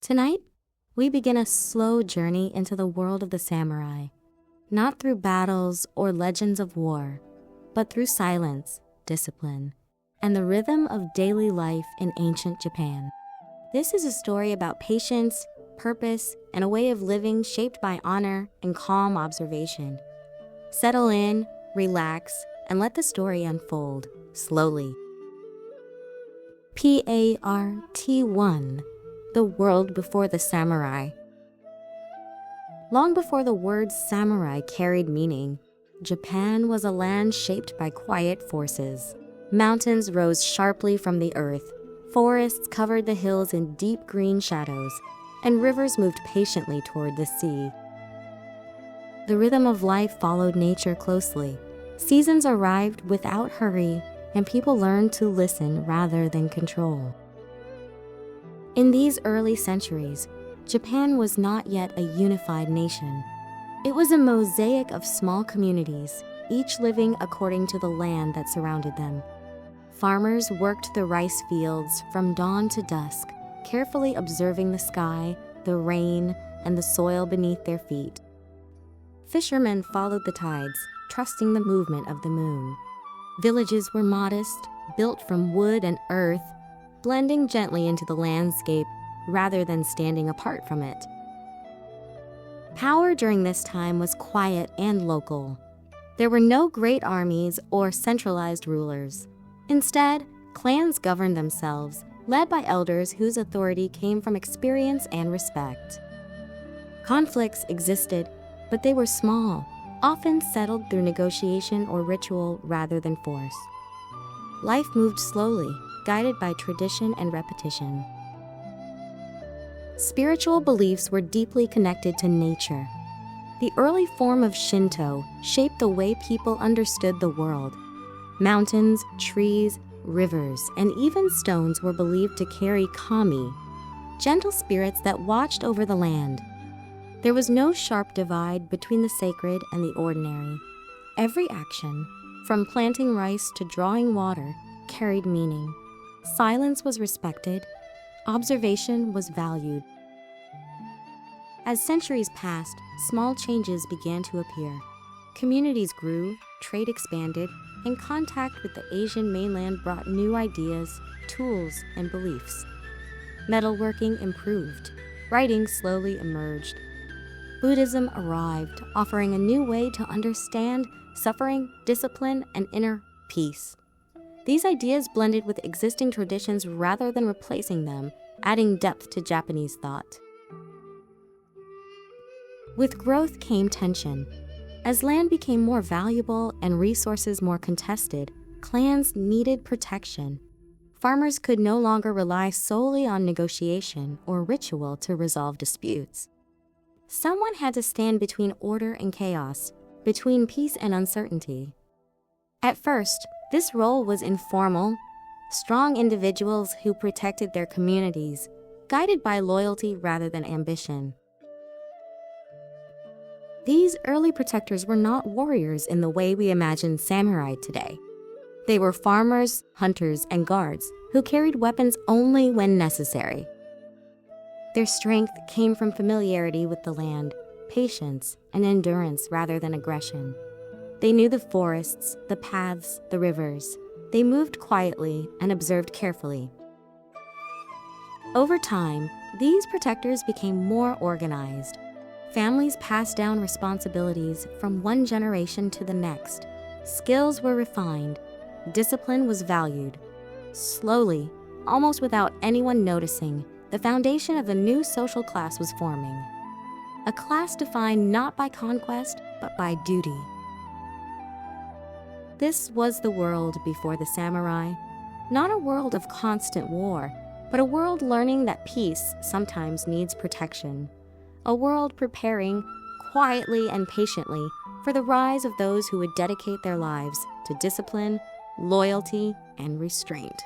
Tonight, we begin a slow journey into the world of the samurai, not through battles or legends of war, but through silence, discipline, and the rhythm of daily life in ancient Japan. This is a story about patience, purpose, and a way of living shaped by honor and calm observation. Settle in, relax, and let the story unfold slowly. Part 1: The World Before the Samurai. Long before the word samurai carried meaning, Japan was a land shaped by quiet forces. Mountains rose sharply from the earth, forests covered the hills in deep green shadows, and rivers moved patiently toward the sea. The rhythm of life followed nature closely. Seasons arrived without hurry, and people learned to listen rather than control. In these early centuries, Japan was not yet a unified nation. It was a mosaic of small communities, each living according to the land that surrounded them. Farmers worked the rice fields from dawn to dusk, carefully observing the sky, the rain, and the soil beneath their feet. Fishermen followed the tides, trusting the movement of the moon. Villages were modest, built from wood and earth, blending gently into the landscape rather than standing apart from it. Power during this time was quiet and local. There were no great armies or centralized rulers. Instead, clans governed themselves, led by elders whose authority came from experience and respect. Conflicts existed, but they were small, often settled through negotiation or ritual rather than force. Life moved slowly, guided by tradition and repetition. Spiritual beliefs were deeply connected to nature. The early form of Shinto shaped the way people understood the world. Mountains, trees, rivers, and even stones were believed to carry kami, gentle spirits that watched over the land. There was no sharp divide between the sacred and the ordinary. Every action, from planting rice to drawing water, carried meaning. Silence was respected. Observation was valued. As centuries passed, small changes began to appear. Communities grew, trade expanded, and contact with the Asian mainland brought new ideas, tools, and beliefs. Metalworking improved. Writing slowly emerged. Buddhism arrived, offering a new way to understand suffering, discipline, and inner peace. These ideas blended with existing traditions rather than replacing them, adding depth to Japanese thought. With growth came tension. As land became more valuable and resources more contested, clans needed protection. Farmers could no longer rely solely on negotiation or ritual to resolve disputes. Someone had to stand between order and chaos, between peace and uncertainty. At first, this role was informal, strong individuals who protected their communities, guided by loyalty rather than ambition. These early protectors were not warriors in the way we imagine samurai today. They were farmers, hunters, and guards who carried weapons only when necessary. Their strength came from familiarity with the land, patience, and endurance rather than aggression. They knew the forests, the paths, the rivers. They moved quietly and observed carefully. Over time, these protectors became more organized. Families passed down responsibilities from one generation to the next. Skills were refined. Discipline was valued. Slowly, almost without anyone noticing, the foundation of a new social class was forming. A class defined not by conquest, but by duty. This was the world before the samurai. Not a world of constant war, but a world learning that peace sometimes needs protection. A world preparing, quietly and patiently, for the rise of those who would dedicate their lives to discipline, loyalty, and restraint.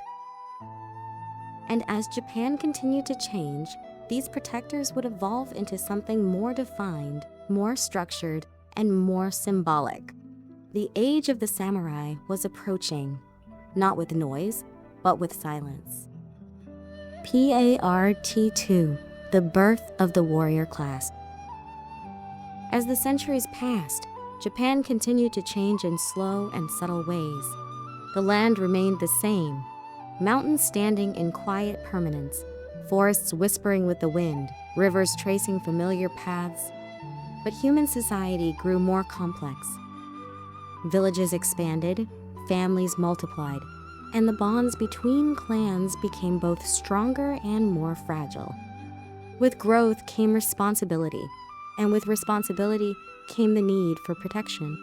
And as Japan continued to change, these protectors would evolve into something more defined, more structured, and more symbolic. The age of the samurai was approaching, not with noise, but with silence. Part 2: the birth of the warrior class. As the centuries passed, Japan continued to change in slow and subtle ways. The land remained the same, mountains standing in quiet permanence, forests whispering with the wind, rivers tracing familiar paths. But human society grew more complex. Villages expanded, families multiplied, and the bonds between clans became both stronger and more fragile. With growth came responsibility, and with responsibility came the need for protection.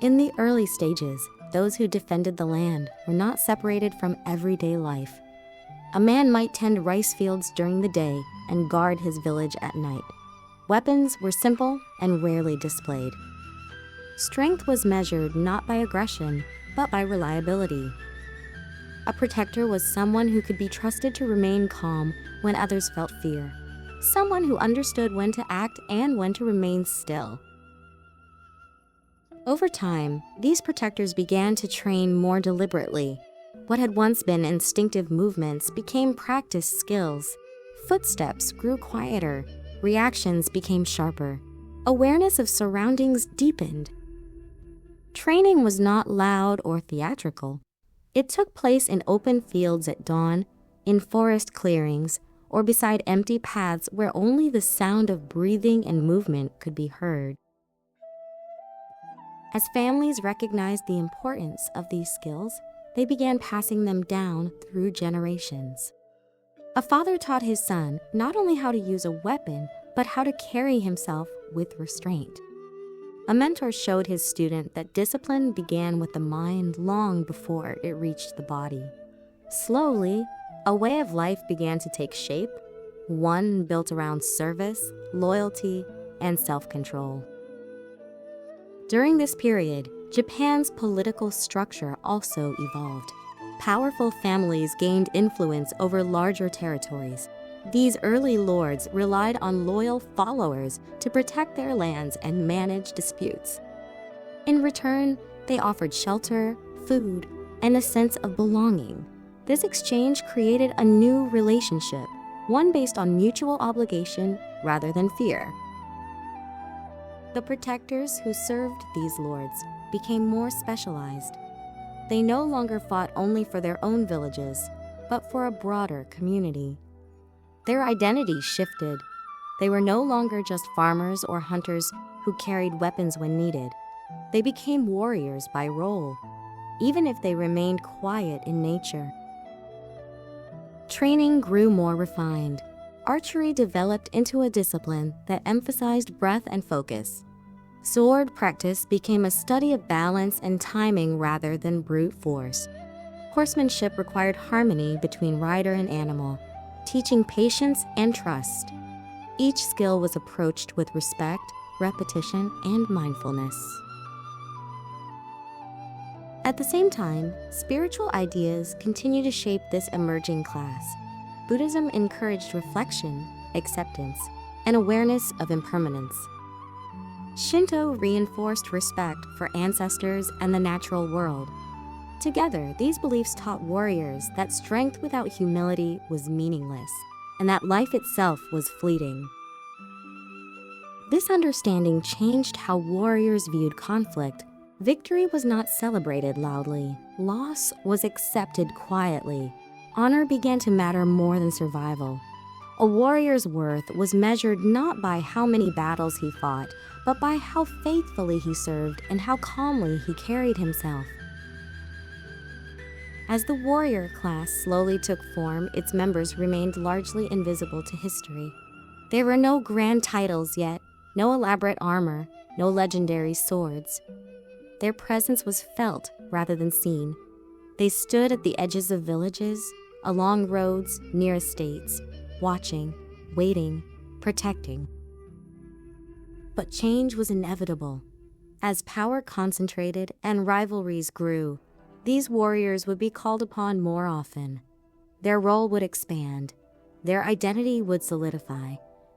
In the early stages, those who defended the land were not separated from everyday life. A man might tend rice fields during the day and guard his village at night. Weapons were simple and rarely displayed. Strength was measured not by aggression, but by reliability. A protector was someone who could be trusted to remain calm when others felt fear. Someone who understood when to act and when to remain still. Over time, these protectors began to train more deliberately. What had once been instinctive movements became practiced skills. Footsteps grew quieter, reactions became sharper. Awareness of surroundings deepened. Training was not loud or theatrical. It took place in open fields at dawn, in forest clearings, or beside empty paths where only the sound of breathing and movement could be heard. As families recognized the importance of these skills, they began passing them down through generations. A father taught his son not only how to use a weapon, but how to carry himself with restraint. A mentor showed his student that discipline began with the mind long before it reached the body. Slowly, a way of life began to take shape, one built around service, loyalty, and self-control. During this period, Japan's political structure also evolved. Powerful families gained influence over larger territories. These early lords relied on loyal followers to protect their lands and manage disputes. In return, they offered shelter, food, and a sense of belonging. This exchange created a new relationship, one based on mutual obligation rather than fear. The protectors who served these lords became more specialized. They no longer fought only for their own villages, but for a broader community. Their identity shifted. They were no longer just farmers or hunters who carried weapons when needed. They became warriors by role, even if they remained quiet in nature. Training grew more refined. Archery developed into a discipline that emphasized breath and focus. Sword practice became a study of balance and timing rather than brute force. Horsemanship required harmony between rider and animal, teaching patience and trust. Each skill was approached with respect, repetition, and mindfulness. At the same time, spiritual ideas continue to shape this emerging class. Buddhism encouraged reflection, acceptance, and awareness of impermanence. Shinto reinforced respect for ancestors and the natural world. Together, these beliefs taught warriors that strength without humility was meaningless, and that life itself was fleeting. This understanding changed how warriors viewed conflict. Victory was not celebrated loudly. Loss was accepted quietly. Honor began to matter more than survival. A warrior's worth was measured not by how many battles he fought, but by how faithfully he served and how calmly he carried himself. As the warrior class slowly took form, its members remained largely invisible to history. There were no grand titles yet, no elaborate armor, no legendary swords. Their presence was felt rather than seen. They stood at the edges of villages, along roads, near estates, watching, waiting, protecting. But change was inevitable. As power concentrated and rivalries grew, these warriors would be called upon more often. Their role would expand, their identity would solidify,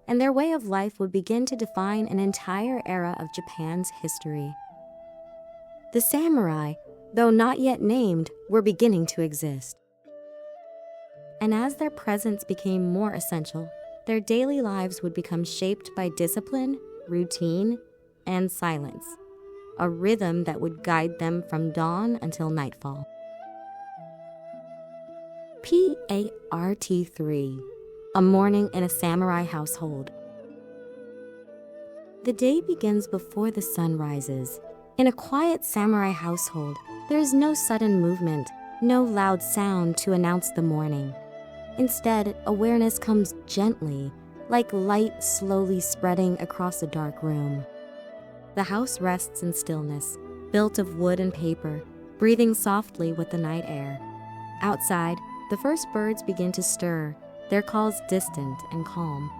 and their way of life would begin to define an entire era of Japan's history. The samurai, though not yet named, were beginning to exist. And as their presence became more essential, their daily lives would become shaped by discipline, routine, and silence, a rhythm that would guide them from dawn until nightfall. Part 3. A morning in a samurai household. The day begins before the sun rises. In a quiet samurai household, there is no sudden movement, no loud sound to announce the morning. Instead, awareness comes gently, like light slowly spreading across a dark room. The house rests in stillness, built of wood and paper, breathing softly with the night air. Outside, the first birds begin to stir, their calls distant and calm.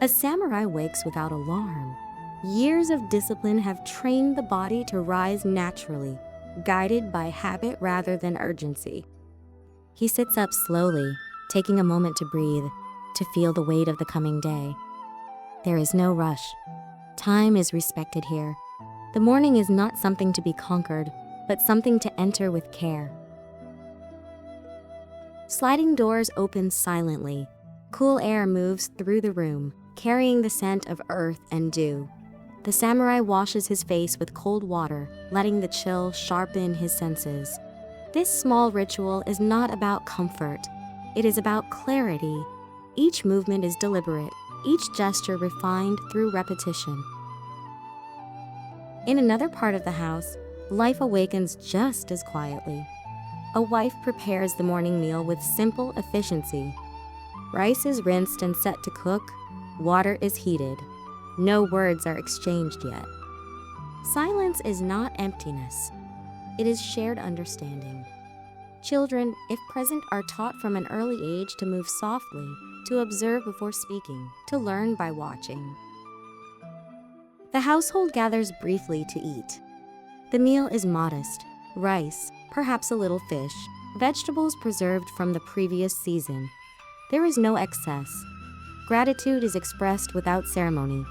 A samurai wakes without alarm. Years of discipline have trained the body to rise naturally, guided by habit rather than urgency. He sits up slowly, taking a moment to breathe, to feel the weight of the coming day. There is no rush. Time is respected here. The morning is not something to be conquered, but something to enter with care. Sliding doors open silently. Cool air moves through the room, carrying the scent of earth and dew. The samurai washes his face with cold water, letting the chill sharpen his senses. This small ritual is not about comfort. It is about clarity. Each movement is deliberate, each gesture refined through repetition. In another part of the house, life awakens just as quietly. A wife prepares the morning meal with simple efficiency. Rice is rinsed and set to cook. Water is heated. No words are exchanged yet. Silence is not emptiness. It is shared understanding. Children, if present, are taught from an early age to move softly, to observe before speaking, to learn by watching. The household gathers briefly to eat. The meal is modest: rice, perhaps a little fish, vegetables preserved from the previous season. There is no excess. Gratitude is expressed without ceremony.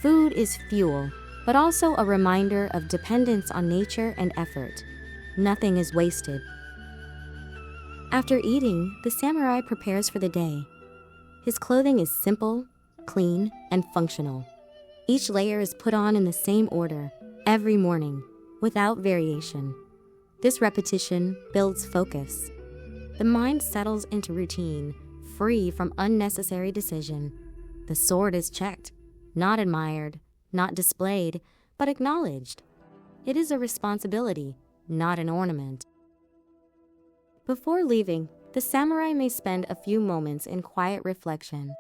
Food is fuel, but also a reminder of dependence on nature and effort. Nothing is wasted. After eating, the samurai prepares for the day. His clothing is simple, clean, and functional. Each layer is put on in the same order, every morning, without variation. This repetition builds focus. The mind settles into routine, free from unnecessary decision. The sword is checked, not admired, not displayed, but acknowledged. It is a responsibility, not an ornament. Before leaving, the samurai may spend a few moments in quiet reflection.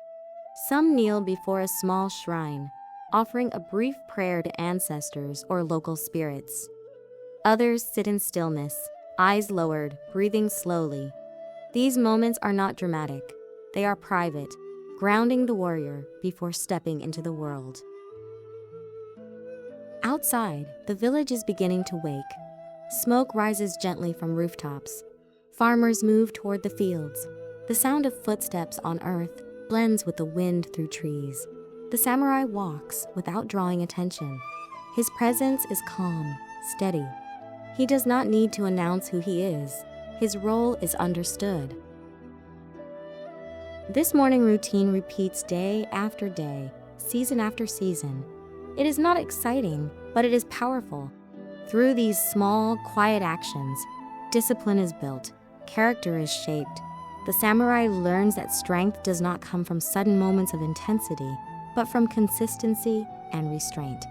Some kneel before a small shrine, offering a brief prayer to ancestors or local spirits. Others sit in stillness, eyes lowered, breathing slowly. These moments are not dramatic. They are private, grounding the warrior before stepping into the world. Outside, the village is beginning to wake. Smoke rises gently from rooftops. Farmers move toward the fields. The sound of footsteps on earth blends with the wind through trees. The samurai walks without drawing attention. His presence is calm, steady. He does not need to announce who he is. His role is understood. This morning routine repeats day after day, season after season. It is not exciting, but it is powerful. Through these small, quiet actions, discipline is built, character is shaped. The samurai learns that strength does not come from sudden moments of intensity, but from consistency and restraint.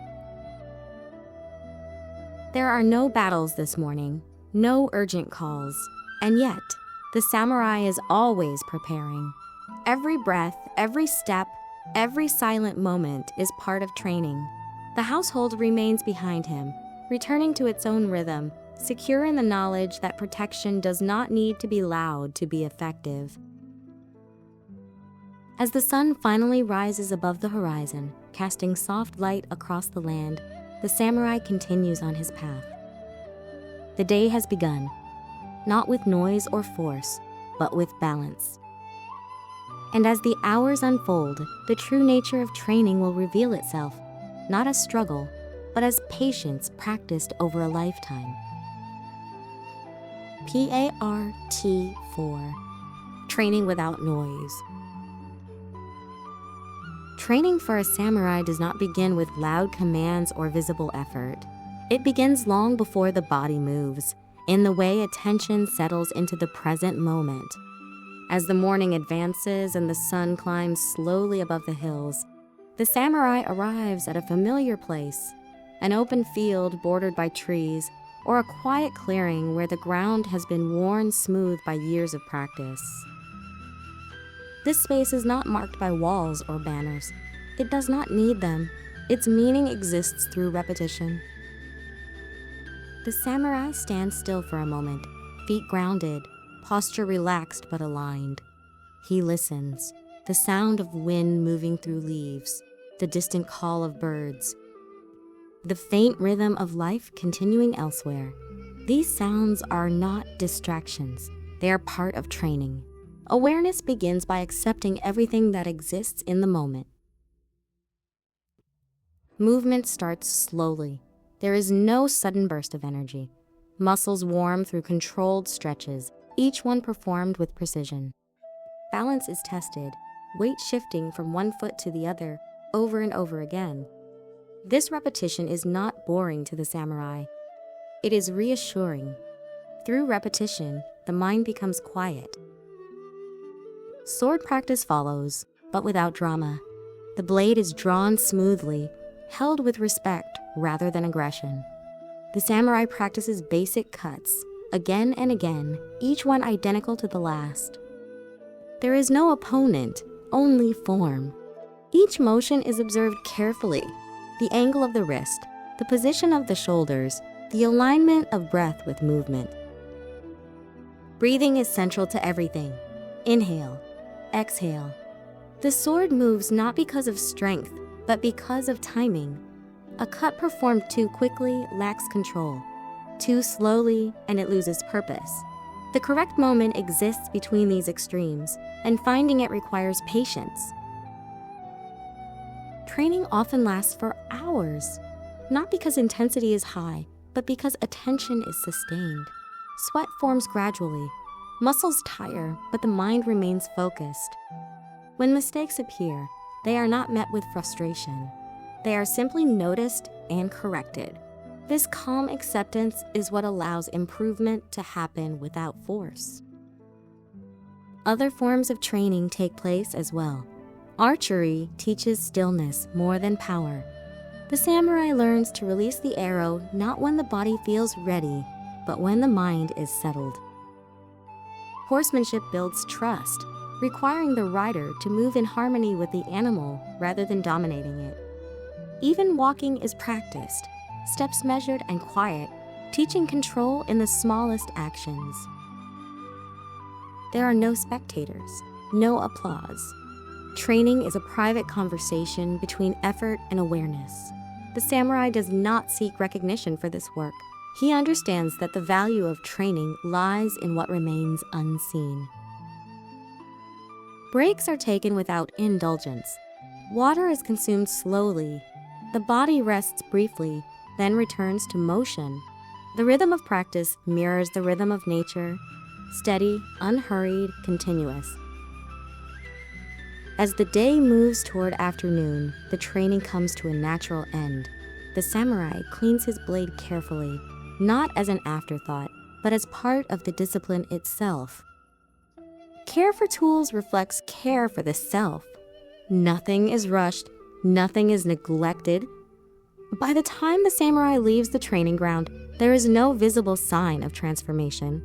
There are no battles this morning, no urgent calls, and yet, the samurai is always preparing. Every breath, every step, every silent moment is part of training. The household remains behind him, returning to its own rhythm, secure in the knowledge that protection does not need to be loud to be effective. As the sun finally rises above the horizon, casting soft light across the land, the samurai continues on his path. The day has begun, not with noise or force, but with balance. And as the hours unfold, the true nature of training will reveal itself, not as struggle, but as patience practiced over a lifetime. Part 4. training without noise. Training for a samurai does not begin with loud commands or visible effort. It begins long before the body moves, in the way attention settles into the present moment. As the morning advances and the sun climbs slowly above the hills, the samurai arrives at a familiar place, an open field bordered by trees, or a quiet clearing where the ground has been worn smooth by years of practice. This space is not marked by walls or banners. It does not need them. Its meaning exists through repetition. The samurai stands still for a moment, feet grounded, posture relaxed but aligned. He listens, the sound of wind moving through leaves, the distant call of birds, the faint rhythm of life continuing elsewhere. These sounds are not distractions. They are part of training. Awareness begins by accepting everything that exists in the moment. Movement starts slowly. There is no sudden burst of energy. Muscles warm through controlled stretches, each one performed with precision. Balance is tested, weight shifting from one foot to the other over and over again. This repetition is not boring to the samurai. It is reassuring. Through repetition, the mind becomes quiet. Sword practice follows, but without drama. The blade is drawn smoothly, held with respect rather than aggression. The samurai practices basic cuts, again and again, each one identical to the last. There is no opponent, only form. Each motion is observed carefully. The angle of the wrist, the position of the shoulders, the alignment of breath with movement. Breathing is central to everything. Inhale, exhale. The sword moves not because of strength, but because of timing. A cut performed too quickly lacks control. Too slowly, and it loses purpose. The correct moment exists between these extremes, and finding it requires patience. Training often lasts for hours, not because intensity is high, but because attention is sustained. Sweat forms gradually. Muscles tire, but the mind remains focused. When mistakes appear, they are not met with frustration. They are simply noticed and corrected. This calm acceptance is what allows improvement to happen without force. Other forms of training take place as well. Archery teaches stillness more than power. The samurai learns to release the arrow not when the body feels ready, but when the mind is settled. Horsemanship builds trust, requiring the rider to move in harmony with the animal rather than dominating it. Even walking is practiced, steps measured and quiet, teaching control in the smallest actions. There are no spectators, no applause. Training is a private conversation between effort and awareness. The samurai does not seek recognition for this work. He understands that the value of training lies in what remains unseen. Breaks are taken without indulgence. Water is consumed slowly. The body rests briefly, then returns to motion. The rhythm of practice mirrors the rhythm of nature, steady, unhurried, continuous. As the day moves toward afternoon, the training comes to a natural end. The samurai cleans his blade carefully, not as an afterthought, but as part of the discipline itself. Care for tools reflects care for the self. Nothing is rushed, nothing is neglected. By the time the samurai leaves the training ground, there is no visible sign of transformation.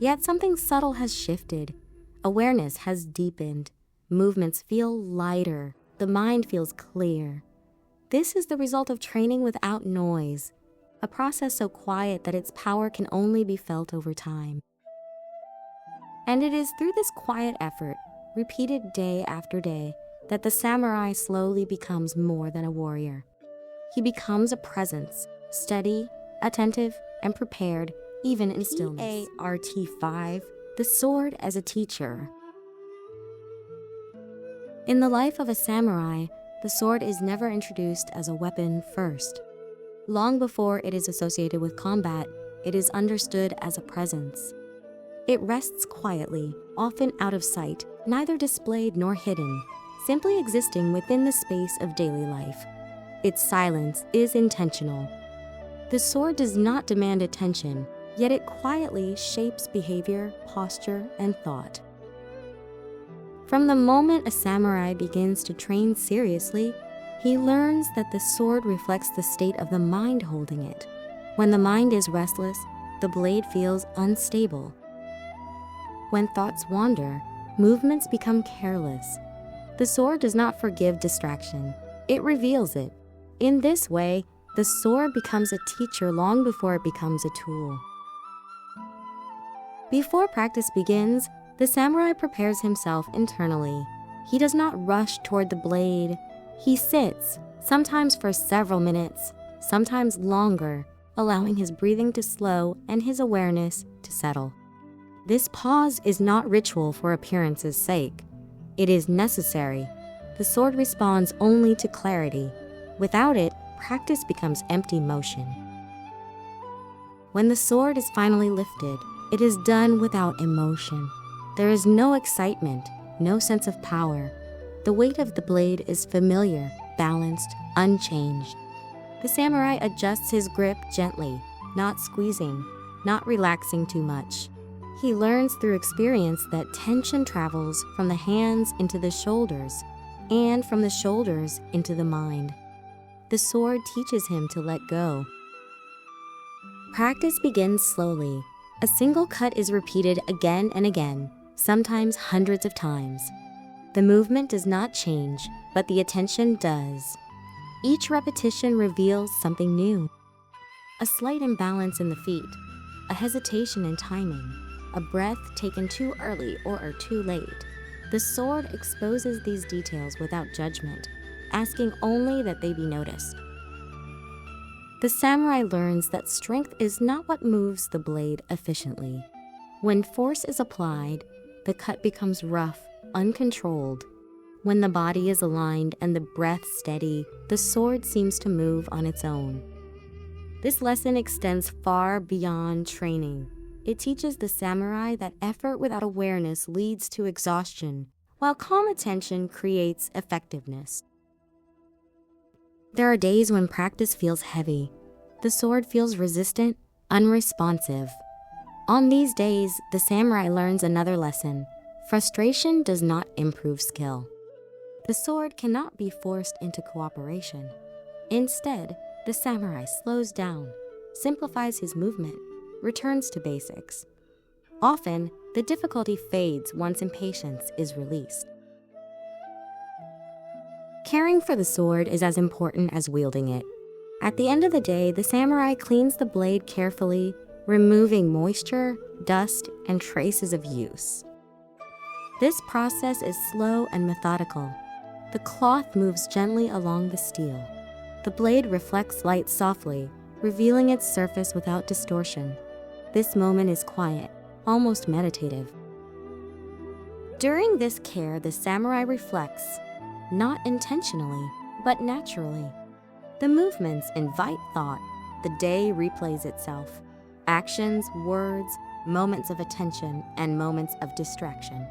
Yet something subtle has shifted. Awareness has deepened. Movements feel lighter. The mind feels clear. This is the result of training without noise, a process so quiet that its power can only be felt over time. And it is through this quiet effort, repeated day after day, that the samurai slowly becomes more than a warrior. He becomes a presence, steady, attentive, and prepared, even in stillness. PART-5, the sword as a teacher. In the life of a samurai, the sword is never introduced as a weapon first. Long before it is associated with combat, it is understood as a presence. It rests quietly, often out of sight, neither displayed nor hidden, simply existing within the space of daily life. Its silence is intentional. The sword does not demand attention, yet it quietly shapes behavior, posture, and thought. From the moment a samurai begins to train seriously, he learns that the sword reflects the state of the mind holding it. When the mind is restless, the blade feels unstable. When thoughts wander, movements become careless. The sword does not forgive distraction, it reveals it. In this way, the sword becomes a teacher long before it becomes a tool. Before practice begins, the samurai prepares himself internally. He does not rush toward the blade. He sits, sometimes for several minutes, sometimes longer, allowing his breathing to slow and his awareness to settle. This pause is not ritual for appearance's sake. It is necessary. The sword responds only to clarity. Without it, practice becomes empty motion. When the sword is finally lifted, it is done without emotion. There is no excitement, no sense of power. The weight of the blade is familiar, balanced, unchanged. The samurai adjusts his grip gently, not squeezing, not relaxing too much. He learns through experience that tension travels from the hands into the shoulders, and from the shoulders into the mind. The sword teaches him to let go. Practice begins slowly. A single cut is repeated again and again, sometimes hundreds of times. The movement does not change, but the attention does. Each repetition reveals something new. A slight imbalance in the feet, a hesitation in timing, a breath taken too early or too late. The sword exposes these details without judgment, asking only that they be noticed. The samurai learns that strength is not what moves the blade efficiently. When force is applied, the cut becomes rough, uncontrolled. When the body is aligned and the breath steady, the sword seems to move on its own. This lesson extends far beyond training. It teaches the samurai that effort without awareness leads to exhaustion, while calm attention creates effectiveness. There are days when practice feels heavy. The sword feels resistant, unresponsive. On these days, the samurai learns another lesson. Frustration does not improve skill. The sword cannot be forced into cooperation. Instead, the samurai slows down, simplifies his movement, returns to basics. Often, the difficulty fades once impatience is released. Caring for the sword is as important as wielding it. At the end of the day, the samurai cleans the blade carefully, removing moisture, dust, and traces of use. This process is slow and methodical. The cloth moves gently along the steel. The blade reflects light softly, revealing its surface without distortion. This moment is quiet, almost meditative. During this care, the samurai reflects, not intentionally, but naturally. The movements invite thought. The day replays itself. Actions, words, moments of attention, and moments of distraction.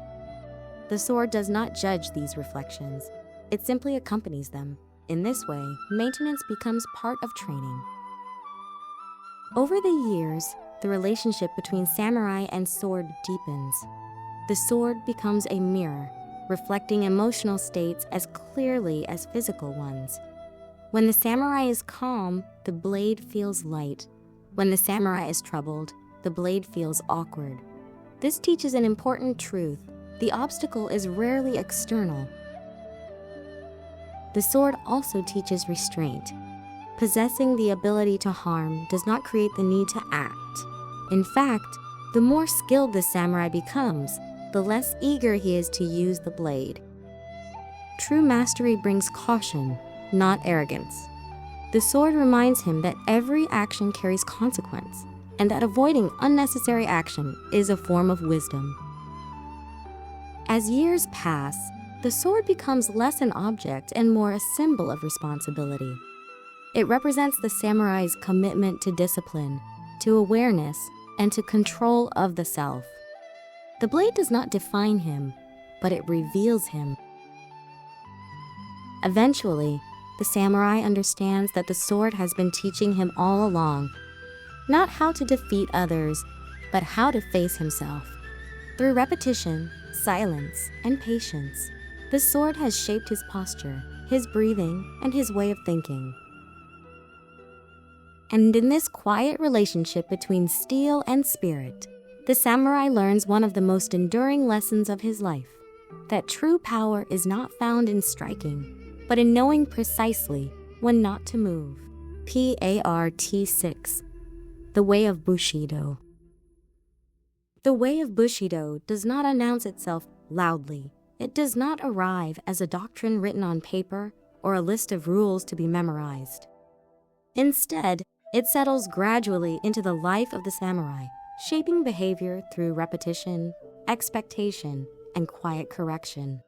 The sword does not judge these reflections. It simply accompanies them. In this way, maintenance becomes part of training. Over the years, the relationship between samurai and sword deepens. The sword becomes a mirror, reflecting emotional states as clearly as physical ones. When the samurai is calm, the blade feels light. When the samurai is troubled, the blade feels awkward. This teaches an important truth. The obstacle is rarely external. The sword also teaches restraint. Possessing the ability to harm does not create the need to act. In fact, the more skilled the samurai becomes, the less eager he is to use the blade. True mastery brings caution, not arrogance. The sword reminds him that every action carries consequence, and that avoiding unnecessary action is a form of wisdom. As years pass, the sword becomes less an object and more a symbol of responsibility. It represents the samurai's commitment to discipline, to awareness, and to control of the self. The blade does not define him, but it reveals him. Eventually, the samurai understands that the sword has been teaching him all along, not how to defeat others, but how to face himself. Through repetition, silence, and patience, the sword has shaped his posture, his breathing, and his way of thinking. And in this quiet relationship between steel and spirit, the samurai learns one of the most enduring lessons of his life, that true power is not found in striking, but in knowing precisely when not to move. Part 6. The Way of Bushido. The Way of Bushido does not announce itself loudly. It does not arrive as a doctrine written on paper or a list of rules to be memorized. Instead, it settles gradually into the life of the samurai, shaping behavior through repetition, expectation, and quiet correction.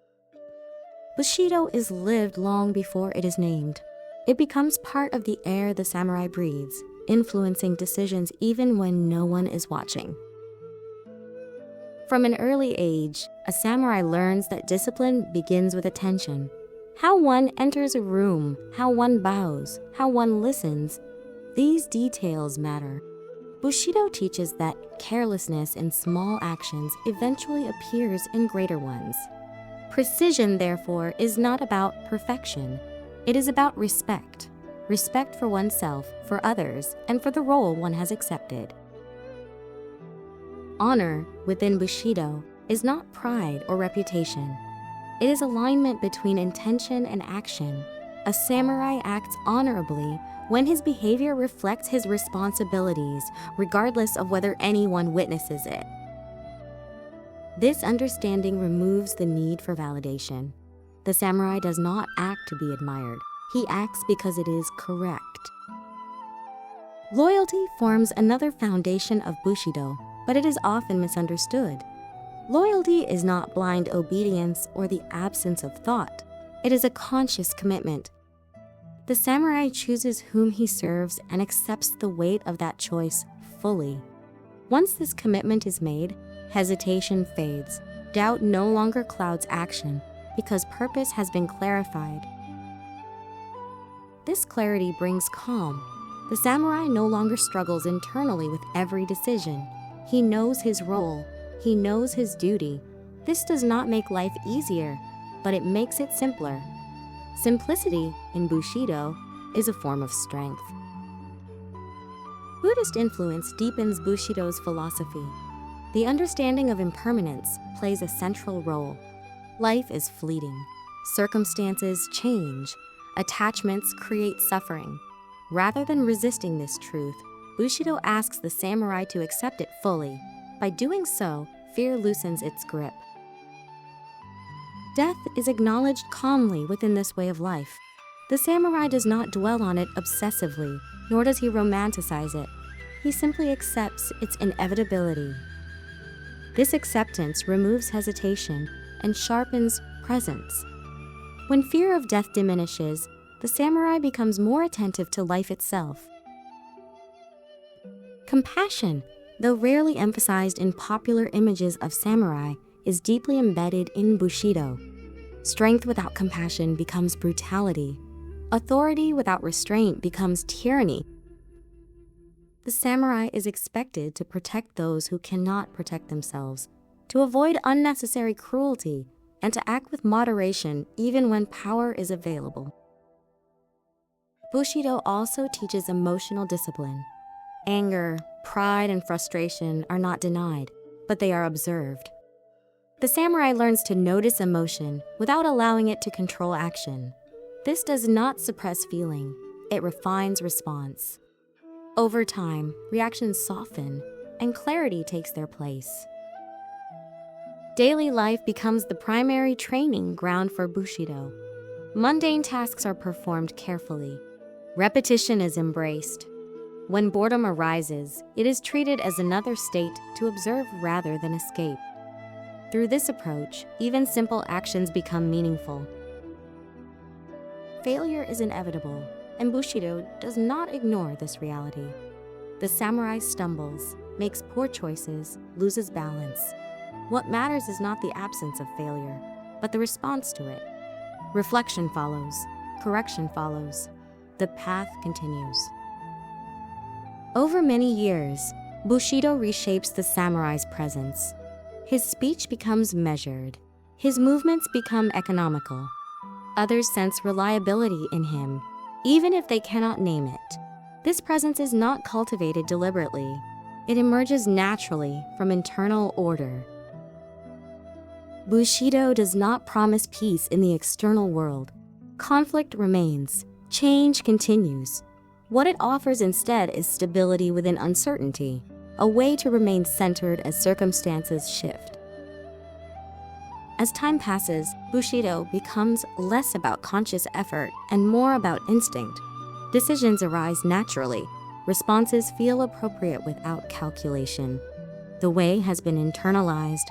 Bushido is lived long before it is named. It becomes part of the air the samurai breathes, influencing decisions even when no one is watching. From an early age, a samurai learns that discipline begins with attention. How one enters a room, how one bows, how one listens, these details matter. Bushido teaches that carelessness in small actions eventually appears in greater ones. Precision, therefore, is not about perfection. It is about respect. Respect for oneself, for others, and for the role one has accepted. Honor, within Bushido, is not pride or reputation. It is alignment between intention and action. A samurai acts honorably when his behavior reflects his responsibilities, regardless of whether anyone witnesses it. This understanding removes the need for validation. The samurai does not act to be admired. He acts because it is correct. Loyalty forms another foundation of Bushido, but it is often misunderstood. Loyalty is not blind obedience or the absence of thought. It is a conscious commitment. The samurai chooses whom he serves and accepts the weight of that choice fully. Once this commitment is made, hesitation fades. Doubt no longer clouds action because purpose has been clarified. This clarity brings calm. The samurai no longer struggles internally with every decision. He knows his role. He knows his duty. This does not make life easier, but it makes it simpler. Simplicity, in Bushido, is a form of strength. Buddhist influence deepens Bushido's philosophy. The understanding of impermanence plays a central role. Life is fleeting. Circumstances change. Attachments create suffering. Rather than resisting this truth, Bushido asks the samurai to accept it fully. By doing so, fear loosens its grip. Death is acknowledged calmly within this way of life. The samurai does not dwell on it obsessively, nor does he romanticize it. He simply accepts its inevitability. This acceptance removes hesitation and sharpens presence. When fear of death diminishes, the samurai becomes more attentive to life itself. Compassion, though rarely emphasized in popular images of samurai, is deeply embedded in Bushido. Strength without compassion becomes brutality. Authority without restraint becomes tyranny. The samurai is expected to protect those who cannot protect themselves, to avoid unnecessary cruelty, and to act with moderation even when power is available. Bushido also teaches emotional discipline. Anger, pride, and frustration are not denied, but they are observed. The samurai learns to notice emotion without allowing it to control action. This does not suppress feeling, it refines response. Over time, reactions soften, and clarity takes their place. Daily life becomes the primary training ground for Bushido. Mundane tasks are performed carefully. Repetition is embraced. When boredom arises, it is treated as another state to observe rather than escape. Through this approach, even simple actions become meaningful. Failure is inevitable, and Bushido does not ignore this reality. The samurai stumbles, makes poor choices, loses balance. What matters is not the absence of failure, but the response to it. Reflection follows, correction follows. The path continues. Over many years, Bushido reshapes the samurai's presence. His speech becomes measured. His movements become economical. Others sense reliability in him, even if they cannot name it. This presence is not cultivated deliberately. It emerges naturally from internal order. Bushido does not promise peace in the external world. Conflict remains. Change continues. What it offers instead is stability within uncertainty, a way to remain centered as circumstances shift. As time passes, Bushido becomes less about conscious effort and more about instinct. Decisions arise naturally. Responses feel appropriate without calculation. The way has been internalized.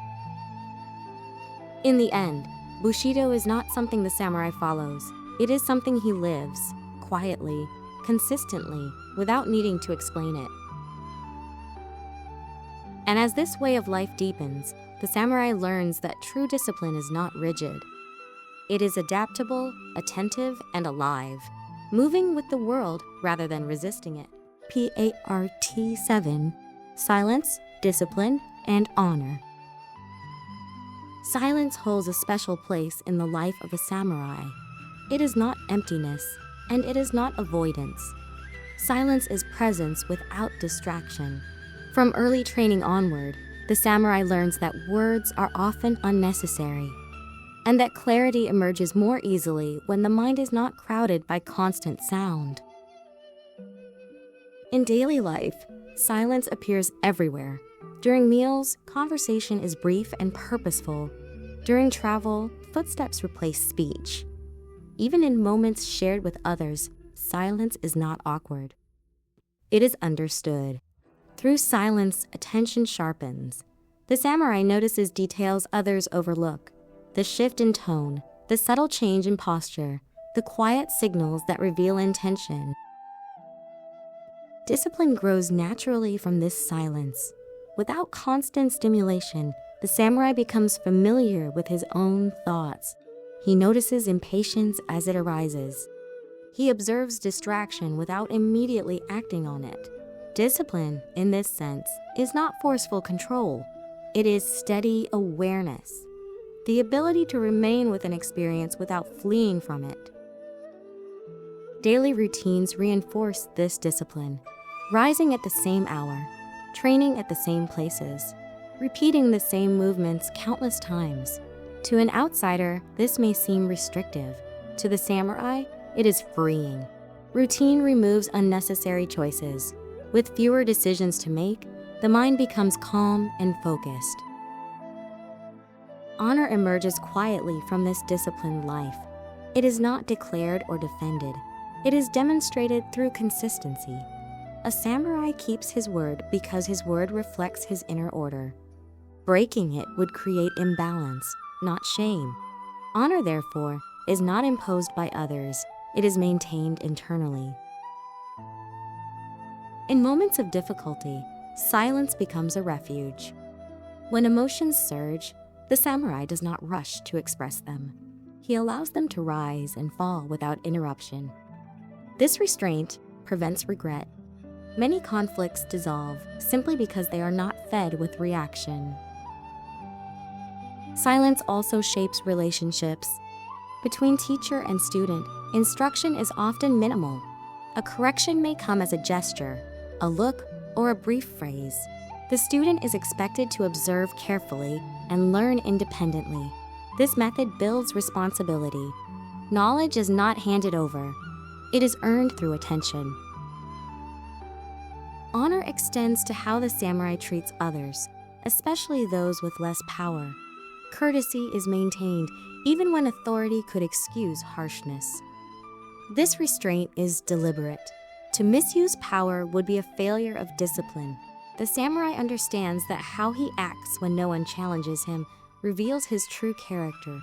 In the end, Bushido is not something the samurai follows. It is something he lives, quietly, consistently, without needing to explain it. And as this way of life deepens, the samurai learns that true discipline is not rigid. It is adaptable, attentive, and alive, moving with the world rather than resisting it. Part 7. Silence, Discipline, and Honor. Silence holds a special place in the life of a samurai. It is not emptiness, and it is not avoidance. Silence is presence without distraction. From early training onward, the samurai learns that words are often unnecessary, and that clarity emerges more easily when the mind is not crowded by constant sound. In daily life, silence appears everywhere. During meals, conversation is brief and purposeful. During travel, footsteps replace speech. Even in moments shared with others, silence is not awkward. It is understood. Through silence, attention sharpens. The samurai notices details others overlook: the shift in tone, the subtle change in posture, the quiet signals that reveal intention. Discipline grows naturally from this silence. Without constant stimulation, the samurai becomes familiar with his own thoughts. He notices impatience as it arises. He observes distraction without immediately acting on it. Discipline, in this sense, is not forceful control. It is steady awareness, the ability to remain with an experience without fleeing from it. Daily routines reinforce this discipline. Rising at the same hour, training at the same places, repeating the same movements countless times. To an outsider, this may seem restrictive. To the samurai, it is freeing. Routine removes unnecessary choices. With fewer decisions to make, the mind becomes calm and focused. Honor emerges quietly from this disciplined life. It is not declared or defended. It is demonstrated through consistency. A samurai keeps his word because his word reflects his inner order. Breaking it would create imbalance, not shame. Honor, therefore, is not imposed by others. It is maintained internally. In moments of difficulty, silence becomes a refuge. When emotions surge, the samurai does not rush to express them. He allows them to rise and fall without interruption. This restraint prevents regret. Many conflicts dissolve simply because they are not fed with reaction. Silence also shapes relationships. Between teacher and student, instruction is often minimal. A correction may come as a gesture, a look, or a brief phrase. The student is expected to observe carefully and learn independently. This method builds responsibility. Knowledge is not handed over. It is earned through attention. Honor extends to how the samurai treats others, especially those with less power. Courtesy is maintained even when authority could excuse harshness. This restraint is deliberate. To misuse power would be a failure of discipline. The samurai understands that how he acts when no one challenges him reveals his true character.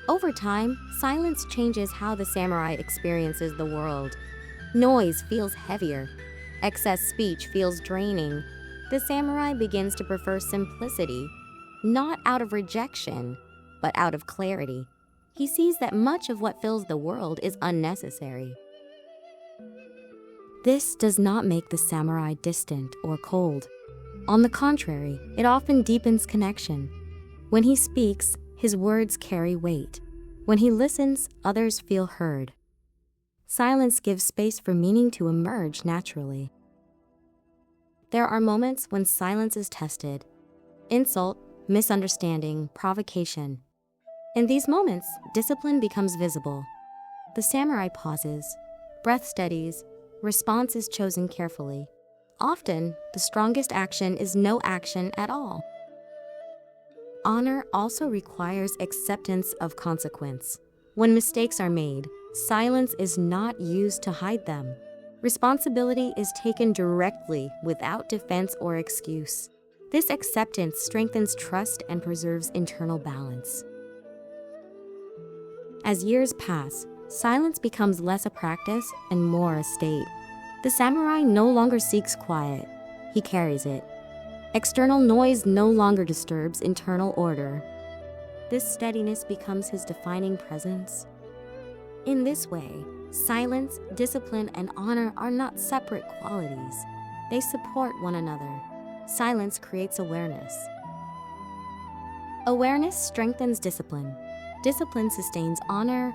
Over time, silence changes how the samurai experiences the world. Noise feels heavier. Excess speech feels draining. The samurai begins to prefer simplicity, not out of rejection, but out of clarity. He sees that much of what fills the world is unnecessary. This does not make the samurai distant or cold. On the contrary, it often deepens connection. When he speaks, his words carry weight. When he listens, others feel heard. Silence gives space for meaning to emerge naturally. There are moments when silence is tested: insult, misunderstanding, provocation. In these moments, discipline becomes visible. The samurai pauses, breath steadies, response is chosen carefully. Often, the strongest action is no action at all. Honor also requires acceptance of consequence. When mistakes are made, silence is not used to hide them. Responsibility is taken directly without defense or excuse. This acceptance strengthens trust and preserves internal balance. As years pass, silence becomes less a practice and more a state. The samurai no longer seeks quiet, he carries it. External noise no longer disturbs internal order. This steadiness becomes his defining presence. In this way, silence, discipline, and honor are not separate qualities. They support one another. Silence creates awareness. Awareness strengthens discipline. Discipline sustains honor.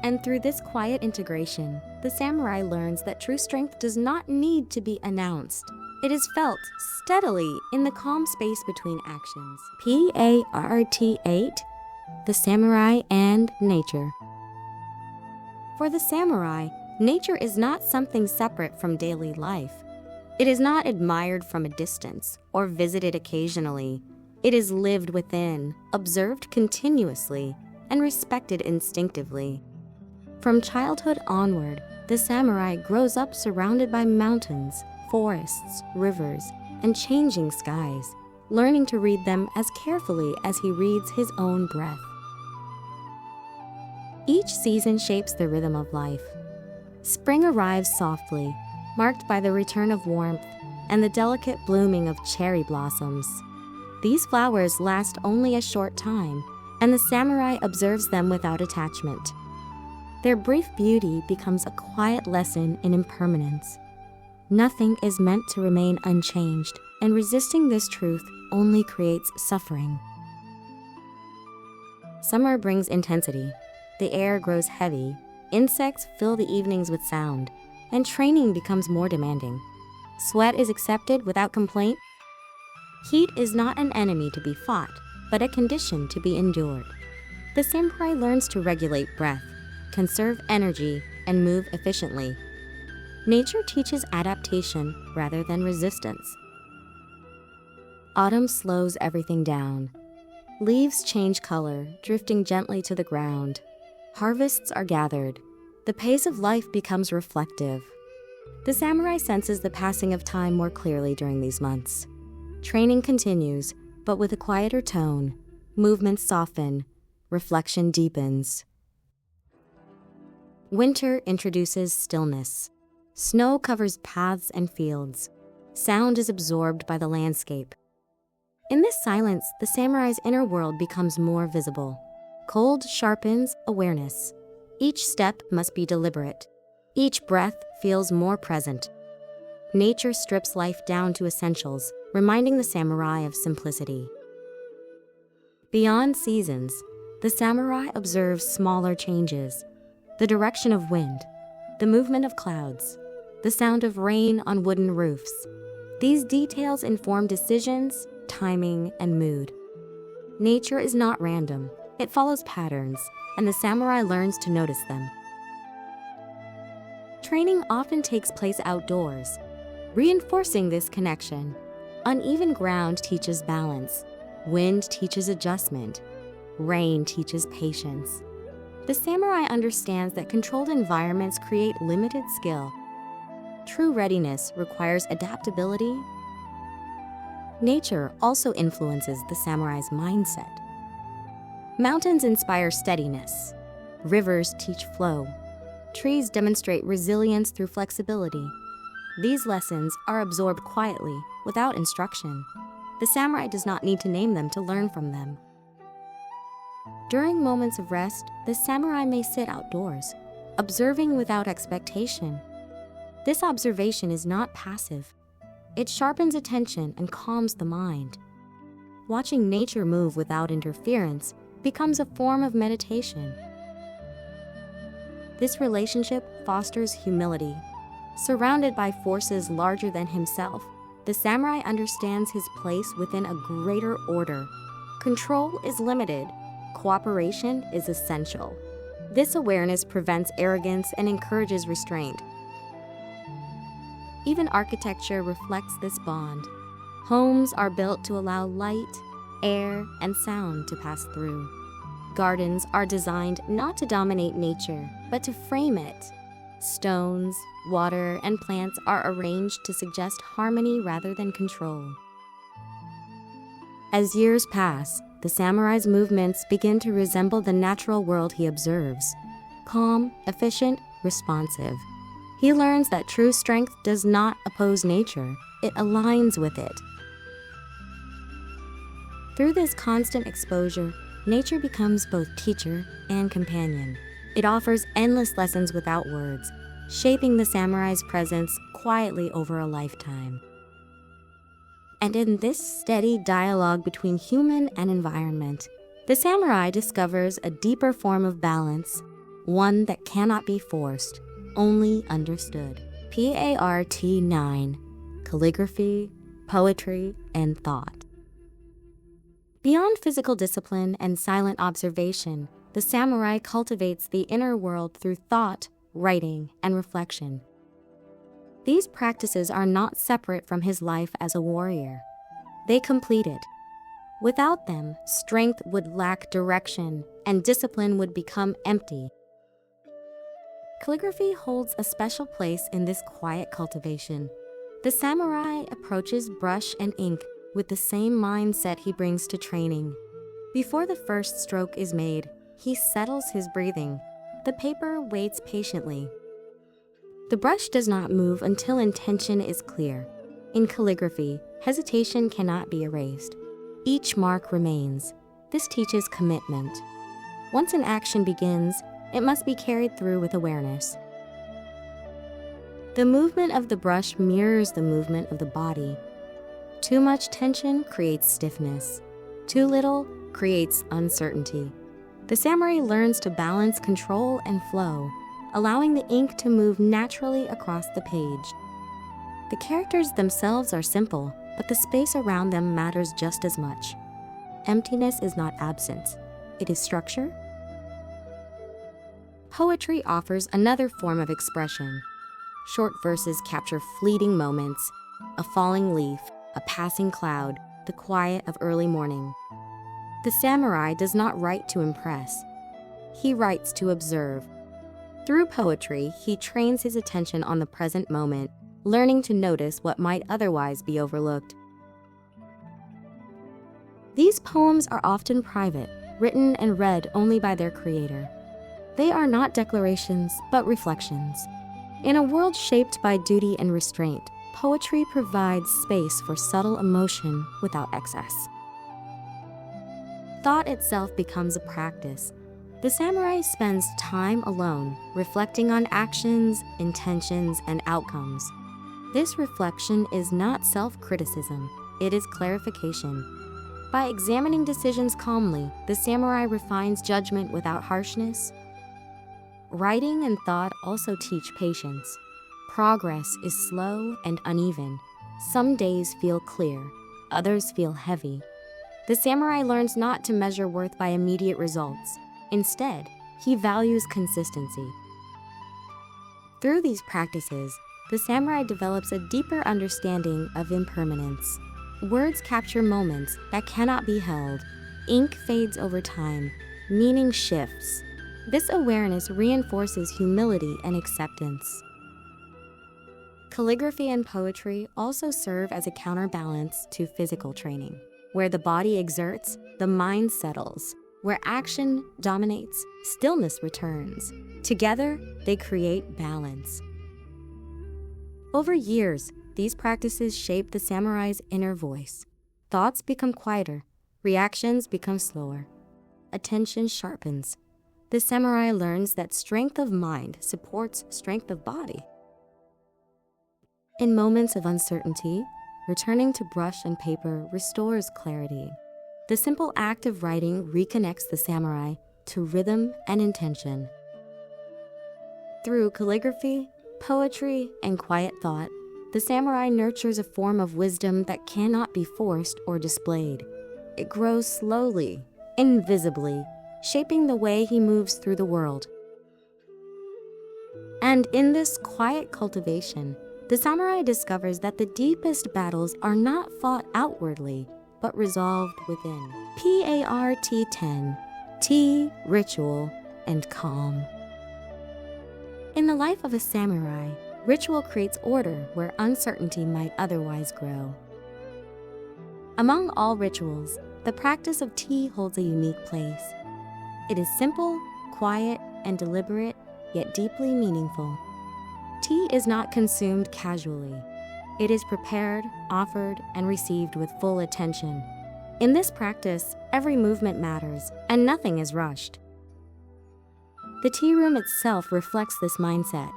And through this quiet integration, the samurai learns that true strength does not need to be announced. It is felt steadily in the calm space between actions. Part 8: The Samurai and Nature. For the samurai, nature is not something separate from daily life. It is not admired from a distance or visited occasionally. It is lived within, observed continuously, and respected instinctively. From childhood onward, the samurai grows up surrounded by mountains, forests, rivers, and changing skies, learning to read them as carefully as he reads his own breath. Each season shapes the rhythm of life. Spring arrives softly, marked by the return of warmth and the delicate blooming of cherry blossoms. These flowers last only a short time, and the samurai observes them without attachment. Their brief beauty becomes a quiet lesson in impermanence. Nothing is meant to remain unchanged, and resisting this truth only creates suffering. Summer brings intensity. The air grows heavy, insects fill the evenings with sound, and training becomes more demanding. Sweat is accepted without complaint. Heat is not an enemy to be fought, but a condition to be endured. The samurai learns to regulate breath, conserve energy, and move efficiently. Nature teaches adaptation rather than resistance. Autumn slows everything down. Leaves change color, drifting gently to the ground. Harvests are gathered. The pace of life becomes reflective. The samurai senses the passing of time more clearly during these months. Training continues, but with a quieter tone. Movements soften. Reflection deepens. Winter introduces stillness. Snow covers paths and fields. Sound is absorbed by the landscape. In this silence, the samurai's inner world becomes more visible. Cold sharpens awareness. Each step must be deliberate. Each breath feels more present. Nature strips life down to essentials, reminding the samurai of simplicity. Beyond seasons, the samurai observes smaller changes: the direction of wind, the movement of clouds, the sound of rain on wooden roofs. These details inform decisions, timing, and mood. Nature is not random. It follows patterns, and the samurai learns to notice them. Training often takes place outdoors, reinforcing this connection. Uneven ground teaches balance. Wind teaches adjustment. Rain teaches patience. The samurai understands that controlled environments create limited skill. True readiness requires adaptability. Nature also influences the samurai's mindset. Mountains inspire steadiness. Rivers teach flow. Trees demonstrate resilience through flexibility. These lessons are absorbed quietly, without instruction. The samurai does not need to name them to learn from them. During moments of rest, the samurai may sit outdoors, observing without expectation. This observation is not passive. It sharpens attention and calms the mind. Watching nature move without interference becomes a form of meditation. This relationship fosters humility. Surrounded by forces larger than himself, the samurai understands his place within a greater order. Control is limited. Cooperation is essential. This awareness prevents arrogance and encourages restraint. Even architecture reflects this bond. Homes are built to allow light, air, and sound to pass through. Gardens are designed not to dominate nature, but to frame it. Stones, water, and plants are arranged to suggest harmony rather than control. As years pass, the samurai's movements begin to resemble the natural world he observes. Calm, efficient, responsive. He learns that true strength does not oppose nature, it aligns with it. Through this constant exposure, nature becomes both teacher and companion. It offers endless lessons without words, shaping the samurai's presence quietly over a lifetime. And in this steady dialogue between human and environment, the samurai discovers a deeper form of balance, one that cannot be forced, only understood. Part 9: Calligraphy, Poetry, and Thought. Beyond physical discipline and silent observation, the samurai cultivates the inner world through thought, writing, and reflection. These practices are not separate from his life as a warrior. They complete it. Without them, strength would lack direction and discipline would become empty. Calligraphy holds a special place in this quiet cultivation. The samurai approaches brush and ink with the same mindset he brings to training. Before the first stroke is made, he settles his breathing. The paper waits patiently. The brush does not move until intention is clear. In calligraphy, hesitation cannot be erased. Each mark remains. This teaches commitment. Once an action begins, it must be carried through with awareness. The movement of the brush mirrors the movement of the body. Too much tension creates stiffness. Too little creates uncertainty. The samurai learns to balance control and flow, allowing the ink to move naturally across the page. The characters themselves are simple, but the space around them matters just as much. Emptiness is not absence, it is structure. Poetry offers another form of expression. Short verses capture fleeting moments, a falling leaf, a passing cloud, the quiet of early morning. The samurai does not write to impress. He writes to observe. Through poetry, he trains his attention on the present moment, learning to notice what might otherwise be overlooked. These poems are often private, written and read only by their creator. They are not declarations, but reflections. In a world shaped by duty and restraint, poetry provides space for subtle emotion without excess. Thought itself becomes a practice. The samurai spends time alone, reflecting on actions, intentions, and outcomes. This reflection is not self-criticism, it is clarification. By examining decisions calmly, the samurai refines judgment without harshness. Writing and thought also teach patience. Progress is slow and uneven. Some days feel clear, others feel heavy. The samurai learns not to measure worth by immediate results. Instead, he values consistency. Through these practices, the samurai develops a deeper understanding of impermanence. Words capture moments that cannot be held. Ink fades over time. Meaning shifts. This awareness reinforces humility and acceptance. Calligraphy and poetry also serve as a counterbalance to physical training. Where the body exerts, the mind settles. Where action dominates, stillness returns. Together, they create balance. Over years, these practices shape the samurai's inner voice. Thoughts become quieter, reactions become slower, attention sharpens. The samurai learns that strength of mind supports strength of body. In moments of uncertainty, returning to brush and paper restores clarity. The simple act of writing reconnects the samurai to rhythm and intention. Through calligraphy, poetry, and quiet thought, the samurai nurtures a form of wisdom that cannot be forced or displayed. It grows slowly, invisibly, shaping the way he moves through the world. And in this quiet cultivation, the samurai discovers that the deepest battles are not fought outwardly, but resolved within. PART10, tea, ritual, and calm. In the life of a samurai, ritual creates order where uncertainty might otherwise grow. Among all rituals, the practice of tea holds a unique place. It is simple, quiet, and deliberate, yet deeply meaningful. Tea is not consumed casually. It is prepared, offered, and received with full attention. In this practice, every movement matters, and nothing is rushed. The tea room itself reflects this mindset.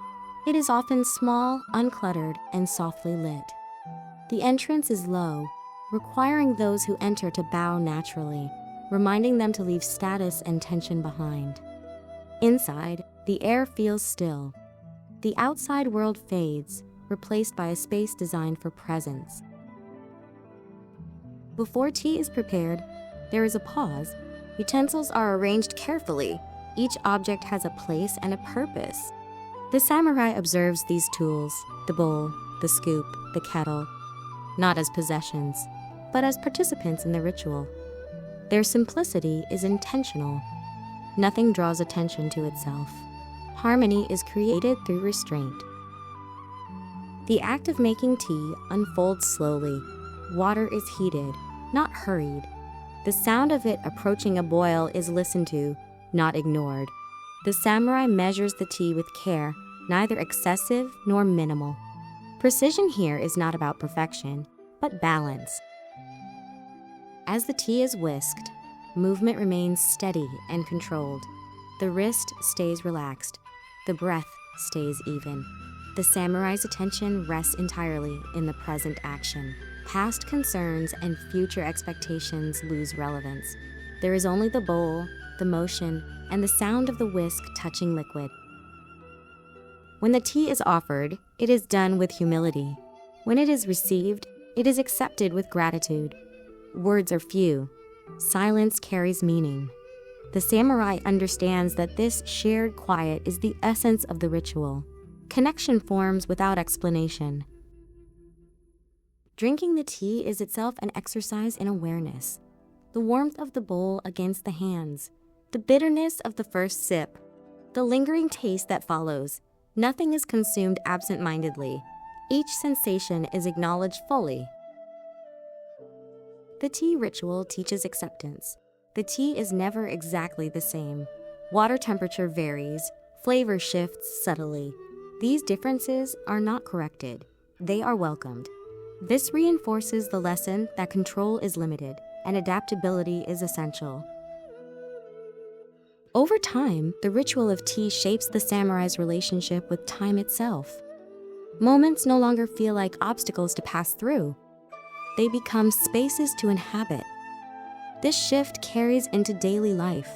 It is often small, uncluttered, and softly lit. The entrance is low, requiring those who enter to bow naturally, reminding them to leave status and tension behind. Inside, the air feels still. The outside world fades, replaced by a space designed for presence. Before tea is prepared, there is a pause. Utensils are arranged carefully. Each object has a place and a purpose. The samurai observes these tools, the bowl, the scoop, the kettle, not as possessions, but as participants in the ritual. Their simplicity is intentional. Nothing draws attention to itself. Harmony is created through restraint. The act of making tea unfolds slowly. Water is heated, not hurried. The sound of it approaching a boil is listened to, not ignored. The samurai measures the tea with care, neither excessive nor minimal. Precision here is not about perfection, but balance. As the tea is whisked, movement remains steady and controlled. The wrist stays relaxed. The breath stays even. The samurai's attention rests entirely in the present action. Past concerns and future expectations lose relevance. There is only the bowl, the motion, and the sound of the whisk touching liquid. When the tea is offered, it is done with humility. When it is received, it is accepted with gratitude. Words are few. Silence carries meaning. The samurai understands that this shared quiet is the essence of the ritual. Connection forms without explanation. Drinking the tea is itself an exercise in awareness. The warmth of the bowl against the hands, the bitterness of the first sip, the lingering taste that follows. Nothing is consumed absent-mindedly. Each sensation is acknowledged fully. The tea ritual teaches acceptance. The tea is never exactly the same. Water temperature varies, flavor shifts subtly. These differences are not corrected. They are welcomed. This reinforces the lesson that control is limited and adaptability is essential. Over time, the ritual of tea shapes the samurai's relationship with time itself. Moments no longer feel like obstacles to pass through. They become spaces to inhabit. This shift carries into daily life.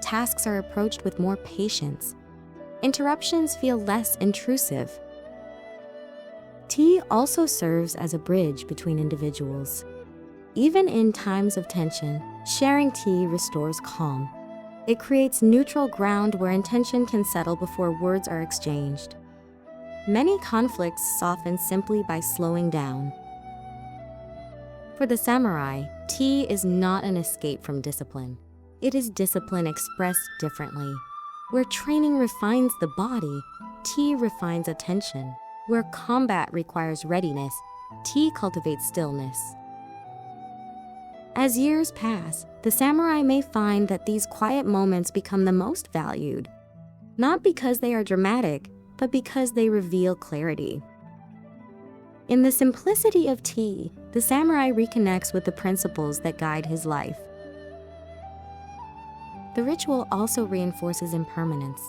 Tasks are approached with more patience. Interruptions feel less intrusive. Tea also serves as a bridge between individuals. Even in times of tension, sharing tea restores calm. It creates neutral ground where intention can settle before words are exchanged. Many conflicts soften simply by slowing down. For the samurai, tea is not an escape from discipline. It is discipline expressed differently. Where training refines the body, tea refines attention. Where combat requires readiness, tea cultivates stillness. As years pass, the samurai may find that these quiet moments become the most valued, not because they are dramatic, but because they reveal clarity. In the simplicity of tea, the samurai reconnects with the principles that guide his life. The ritual also reinforces impermanence.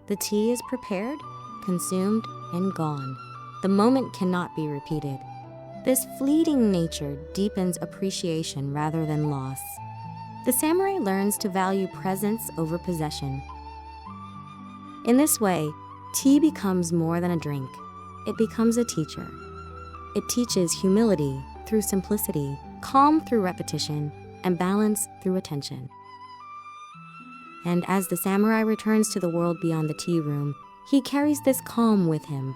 The tea is prepared, consumed, and gone. The moment cannot be repeated. This fleeting nature deepens appreciation rather than loss. The samurai learns to value presence over possession. In this way, tea becomes more than a drink. It becomes a teacher. It teaches humility through simplicity, calm through repetition, and balance through attention. And as the samurai returns to the world beyond the tea room, he carries this calm with him.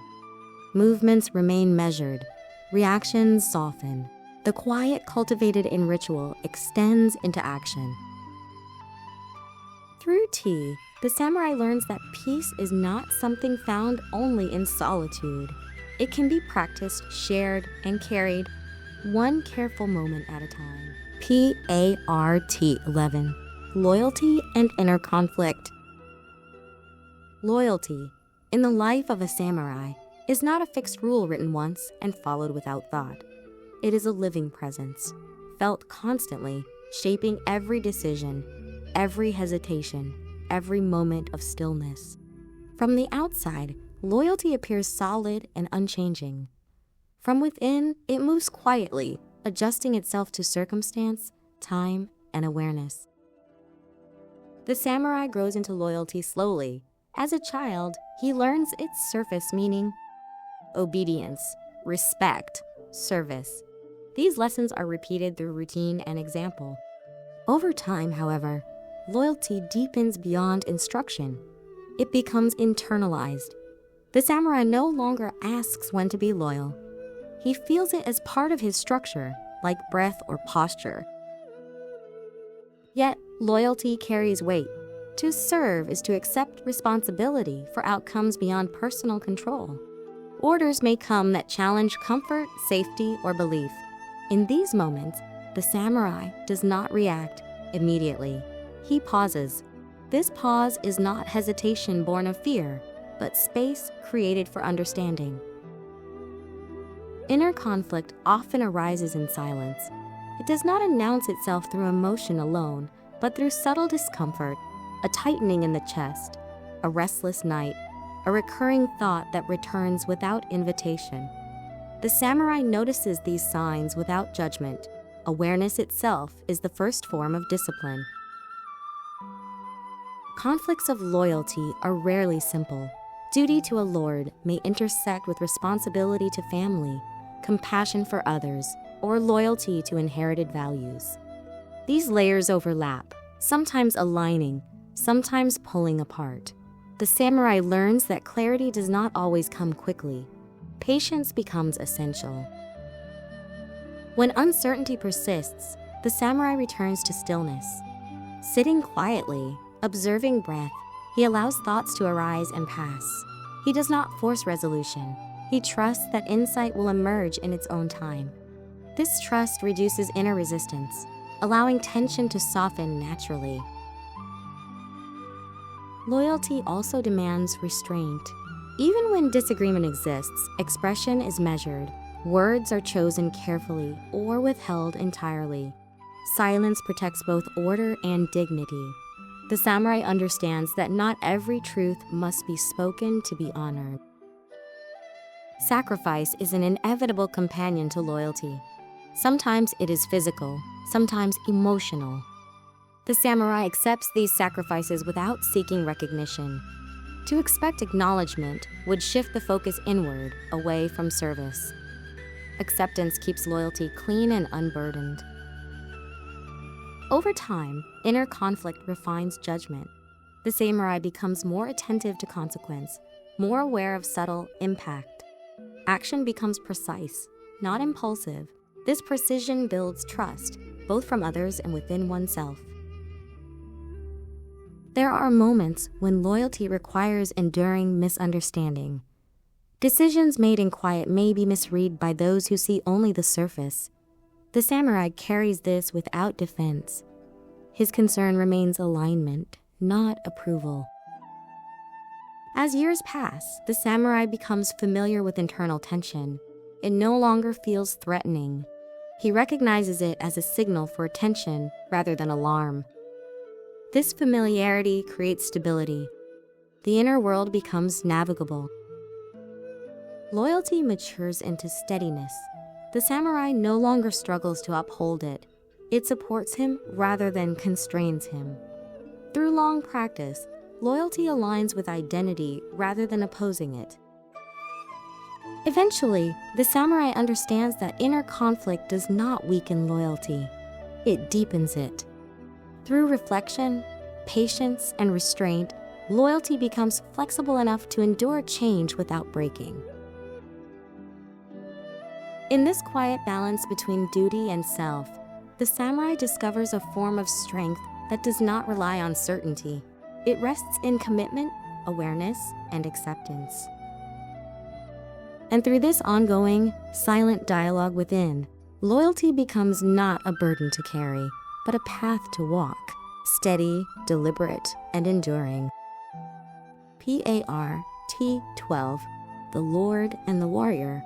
Movements remain measured, reactions soften. The quiet cultivated in ritual extends into action. Through tea, the samurai learns that peace is not something found only in solitude. It can be practiced, shared, and carried one careful moment at a time. Part 11. Loyalty and inner conflict. Loyalty, in the life of a samurai, is not a fixed rule written once and followed without thought. It is a living presence, felt constantly, shaping every decision, every hesitation, every moment of stillness. From the outside, loyalty appears solid and unchanging. From within, it moves quietly, adjusting itself to circumstance, time, and awareness. The samurai grows into loyalty slowly. As a child, he learns its surface meaning: obedience, respect, service. These lessons are repeated through routine and example. Over time, however, loyalty deepens beyond instruction. It becomes internalized. The samurai no longer asks when to be loyal. He feels it as part of his structure, like breath or posture. Yet, loyalty carries weight. To serve is to accept responsibility for outcomes beyond personal control. Orders may come that challenge comfort, safety, or belief. In these moments, the samurai does not react immediately. He pauses. This pause is not hesitation born of fear, but space created for understanding. Inner conflict often arises in silence. It does not announce itself through emotion alone, but through subtle discomfort, a tightening in the chest, a restless night, a recurring thought that returns without invitation. The samurai notices these signs without judgment. Awareness itself is the first form of discipline. Conflicts of loyalty are rarely simple. Duty to a lord may intersect with responsibility to family, compassion for others, or loyalty to inherited values. These layers overlap, sometimes aligning, sometimes pulling apart. The samurai learns that clarity does not always come quickly. Patience becomes essential. When uncertainty persists, the samurai returns to stillness. Sitting quietly, observing breath, he allows thoughts to arise and pass. He does not force resolution. He trusts that insight will emerge in its own time. This trust reduces inner resistance, allowing tension to soften naturally. Loyalty also demands restraint. Even when disagreement exists, expression is measured. Words are chosen carefully or withheld entirely. Silence protects both order and dignity. The samurai understands that not every truth must be spoken to be honored. Sacrifice is an inevitable companion to loyalty. Sometimes it is physical, sometimes emotional. The samurai accepts these sacrifices without seeking recognition. To expect acknowledgement would shift the focus inward, away from service. Acceptance keeps loyalty clean and unburdened. Over time, inner conflict refines judgment. The samurai becomes more attentive to consequence, more aware of subtle impact. Action becomes precise, not impulsive. This precision builds trust, both from others and within oneself. There are moments when loyalty requires enduring misunderstanding. Decisions made in quiet may be misread by those who see only the surface. The samurai carries this without defense. His concern remains alignment, not approval. As years pass, the samurai becomes familiar with internal tension. it no longer feels threatening. He recognizes it as a signal for attention rather than alarm. This familiarity creates stability. The inner world becomes navigable. Loyalty matures into steadiness. The samurai no longer struggles to uphold it. It supports him rather than constrains him. Through long practice, loyalty aligns with identity rather than opposing it. Eventually, the samurai understands that inner conflict does not weaken loyalty. It deepens it. Through reflection, patience, and restraint, loyalty becomes flexible enough to endure change without breaking. In this quiet balance between duty and self, the samurai discovers a form of strength that does not rely on certainty. It rests in commitment, awareness, and acceptance. And through this ongoing, silent dialogue within, loyalty becomes not a burden to carry, but a path to walk, steady, deliberate, and enduring. Part 12, The Lord and the Warrior.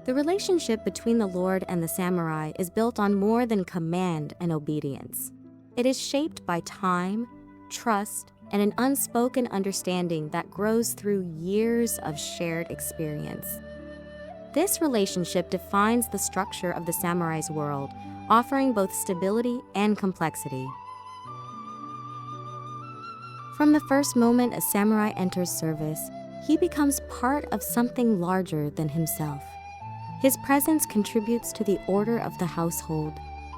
The relationship between the Lord and the samurai is built on more than command and obedience. It is shaped by time, trust, and an unspoken understanding that grows through years of shared experience. This relationship defines the structure of the samurai's world, offering both stability and complexity. From the first moment a samurai enters service, he becomes part of something larger than himself. His presence contributes to the order of the household,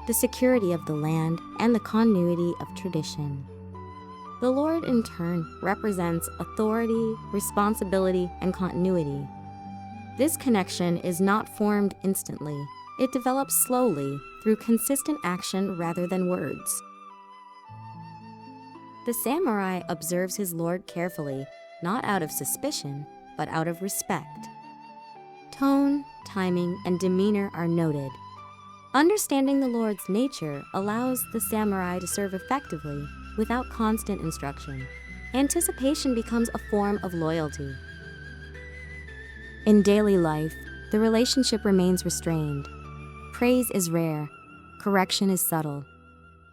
the security of the land, and the continuity of tradition. The Lord, in turn, represents authority, responsibility, and continuity. This connection is not formed instantly. It develops slowly through consistent action rather than words. The samurai observes his lord carefully, not out of suspicion, but out of respect. Tone, timing, and demeanor are noted. Understanding the Lord's nature allows the samurai to serve effectively without constant instruction. Anticipation becomes a form of loyalty. In daily life, the relationship remains restrained. Praise is rare. Correction is subtle.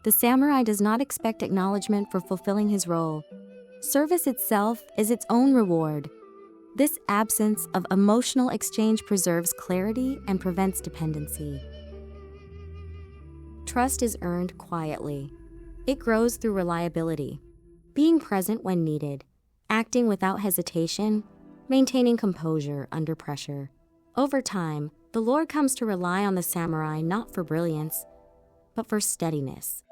The samurai does not expect acknowledgement for fulfilling his role. Service itself is its own reward. This absence of emotional exchange preserves clarity and prevents dependency. Trust is earned quietly. It grows through reliability, being present when needed, acting without hesitation, maintaining composure under pressure. Over time, the Lord comes to rely on the samurai not for brilliance, but for steadiness.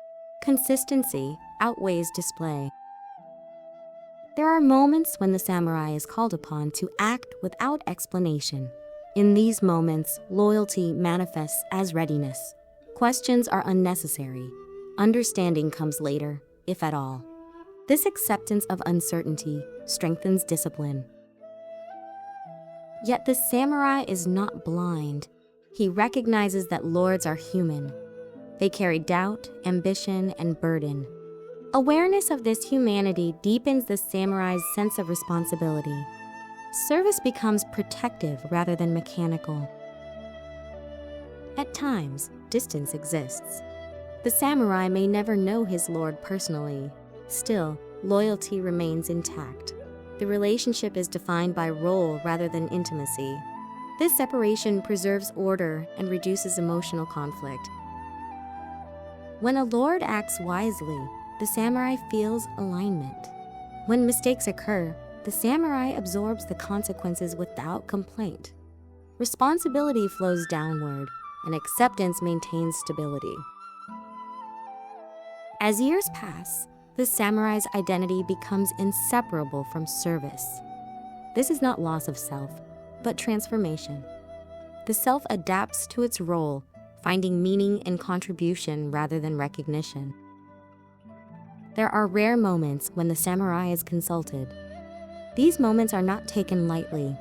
Consistency outweighs display. There are moments when the samurai is called upon to act without explanation. In these moments, loyalty manifests as readiness. Questions are unnecessary. Understanding comes later, if at all. This acceptance of uncertainty strengthens discipline. Yet the samurai is not blind. He recognizes that lords are human. They carry doubt, ambition, and burden. Awareness of this humanity deepens the samurai's sense of responsibility. Service becomes protective rather than mechanical. At times, distance exists. The samurai may never know his lord personally. Still, loyalty remains intact. The relationship is defined by role rather than intimacy. This separation preserves order and reduces emotional conflict. When a lord acts wisely, the samurai feels alignment. When mistakes occur, the samurai absorbs the consequences without complaint. Responsibility flows downward, and acceptance maintains stability. As years pass, the samurai's identity becomes inseparable from service. This is not loss of self, but transformation. The self adapts to its role, finding meaning in contribution rather than recognition. There are rare moments when the samurai is consulted. These moments are not taken lightly.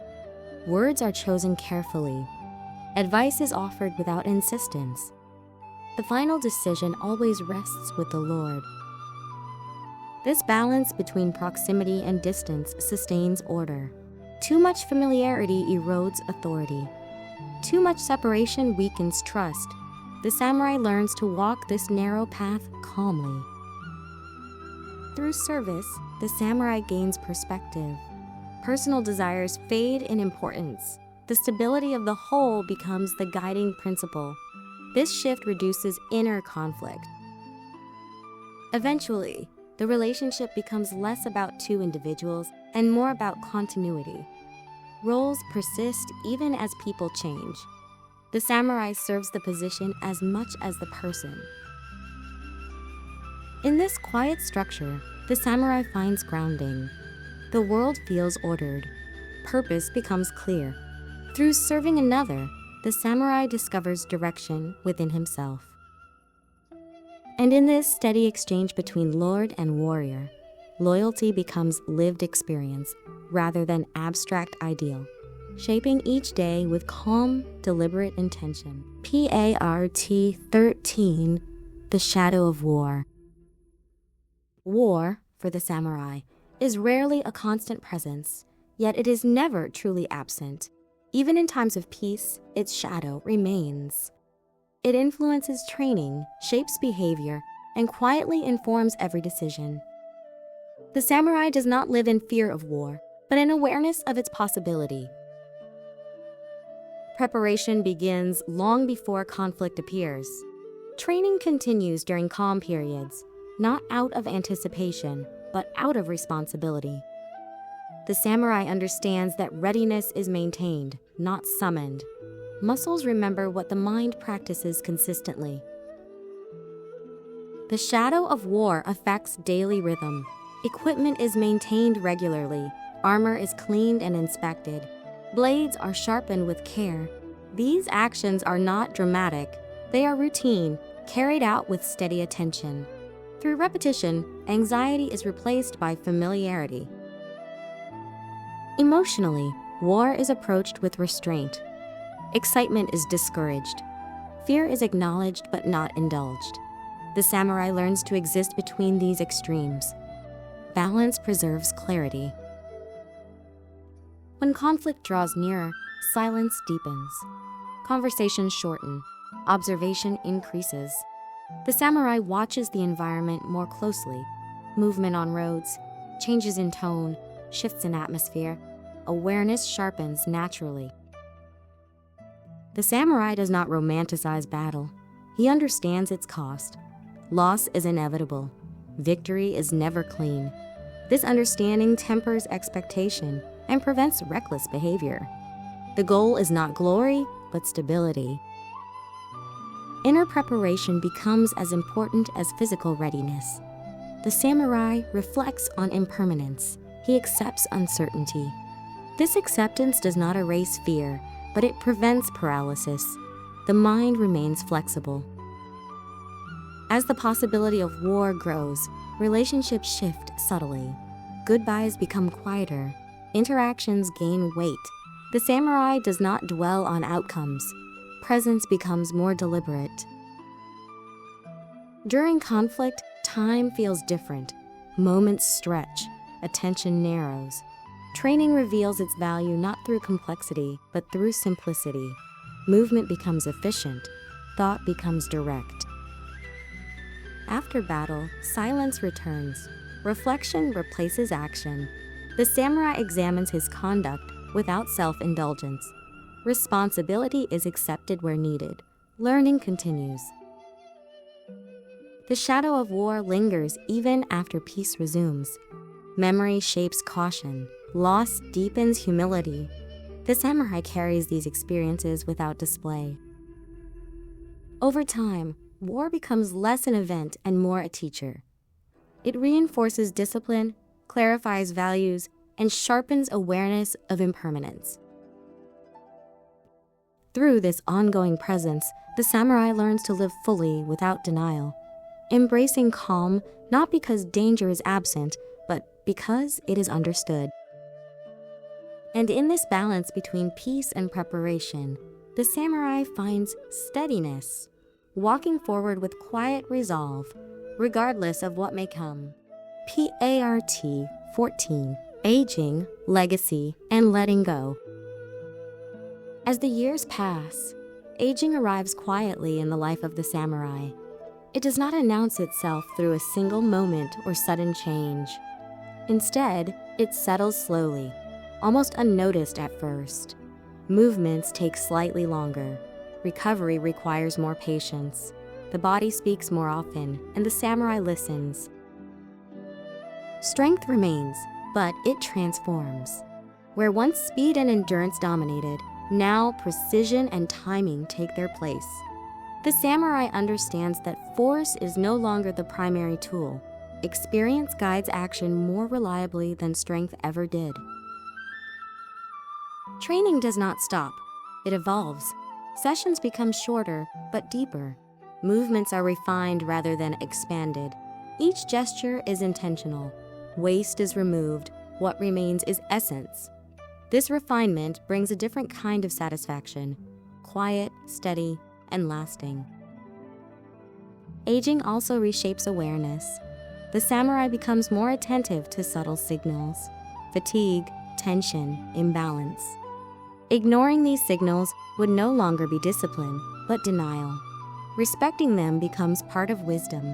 Words are chosen carefully. Advice is offered without insistence. The final decision always rests with the Lord. This balance between proximity and distance sustains order. Too much familiarity erodes authority. Too much separation weakens trust. The samurai learns to walk this narrow path calmly. Through service, the samurai gains perspective. Personal desires fade in importance. The stability of the whole becomes the guiding principle. This shift reduces inner conflict. Eventually, the relationship becomes less about two individuals and more about continuity. Roles persist even as people change. The samurai serves the position as much as the person. In this quiet structure, the samurai finds grounding. The world feels ordered. Purpose becomes clear. Through serving another, the samurai discovers direction within himself. And in this steady exchange between lord and warrior, loyalty becomes lived experience rather than abstract ideal, shaping each day with calm, deliberate intention. Part 13, The Shadow of War. War, for the samurai, is rarely a constant presence, yet it is never truly absent. Even in times of peace, its shadow remains. It influences training, shapes behavior, and quietly informs every decision. The samurai does not live in fear of war, but in awareness of its possibility. Preparation begins long before conflict appears. Training continues during calm periods, not out of anticipation, but out of responsibility. The samurai understands that readiness is maintained, not summoned. Muscles remember what the mind practices consistently. The shadow of war affects daily rhythm. Equipment is maintained regularly. Armor is cleaned and inspected. Blades are sharpened with care. These actions are not dramatic. They are routine, carried out with steady attention. Through repetition, anxiety is replaced by familiarity. Emotionally, war is approached with restraint. Excitement is discouraged. Fear is acknowledged but not indulged. The samurai learns to exist between these extremes. Balance preserves clarity. When conflict draws nearer, silence deepens. Conversations shorten. Observation increases. The samurai watches the environment more closely. Movement on roads, changes in tone, shifts in atmosphere. Awareness sharpens naturally. The samurai does not romanticize battle. He understands its cost. Loss is inevitable. Victory is never clean. This understanding tempers expectation and prevents reckless behavior. The goal is not glory, but stability. Inner preparation becomes as important as physical readiness. The samurai reflects on impermanence. He accepts uncertainty. This acceptance does not erase fear, but it prevents paralysis. The mind remains flexible. As the possibility of war grows, relationships shift subtly. Goodbyes become quieter. Interactions gain weight. The samurai does not dwell on outcomes. Presence becomes more deliberate. During conflict, time feels different. Moments stretch. Attention narrows. Training reveals its value not through complexity, but through simplicity. Movement becomes efficient. Thought becomes direct. After battle, silence returns. Reflection replaces action. The samurai examines his conduct without self-indulgence. Responsibility is accepted where needed. Learning continues. The shadow of war lingers even after peace resumes. Memory shapes caution. Loss deepens humility. The samurai carries these experiences without display. Over time, war becomes less an event and more a teacher. It reinforces discipline, clarifies values, and sharpens awareness of impermanence. Through this ongoing presence, the samurai learns to live fully without denial, embracing calm not because danger is absent, but because it is understood. And in this balance between peace and preparation, the samurai finds steadiness, walking forward with quiet resolve, regardless of what may come. Part 14, Aging, legacy, and letting go. As the years pass, aging arrives quietly in the life of the samurai. It does not announce itself through a single moment or sudden change. Instead, it settles slowly, almost unnoticed at first. Movements take slightly longer. Recovery requires more patience. The body speaks more often, and the samurai listens. Strength remains, but it transforms. Where once speed and endurance dominated, now precision and timing take their place. The samurai understands that force is no longer the primary tool. Experience guides action more reliably than strength ever did. Training does not stop. It evolves. Sessions become shorter, but deeper. Movements are refined rather than expanded. Each gesture is intentional. Waste is removed. What remains is essence. This refinement brings a different kind of satisfaction, quiet, steady, and lasting. Aging also reshapes awareness. The samurai becomes more attentive to subtle signals: fatigue, tension, imbalance. Ignoring these signals would no longer be discipline, but denial. Respecting them becomes part of wisdom.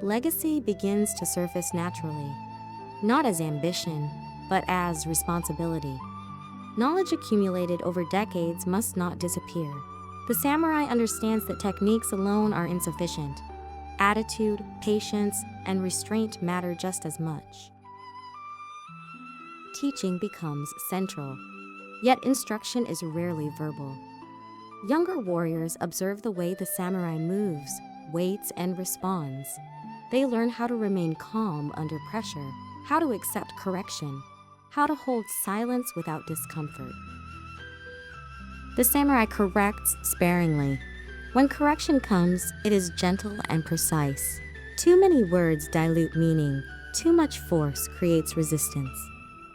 Legacy begins to surface naturally, not as ambition, but as responsibility. Knowledge accumulated over decades must not disappear. The samurai understands that techniques alone are insufficient. Attitude, patience, and restraint matter just as much. Teaching becomes central, yet instruction is rarely verbal. Younger warriors observe the way the samurai moves, waits, and responds. They learn how to remain calm under pressure, how to accept correction, how to hold silence without discomfort. The samurai corrects sparingly. When correction comes, it is gentle and precise. Too many words dilute meaning. Too much force creates resistance.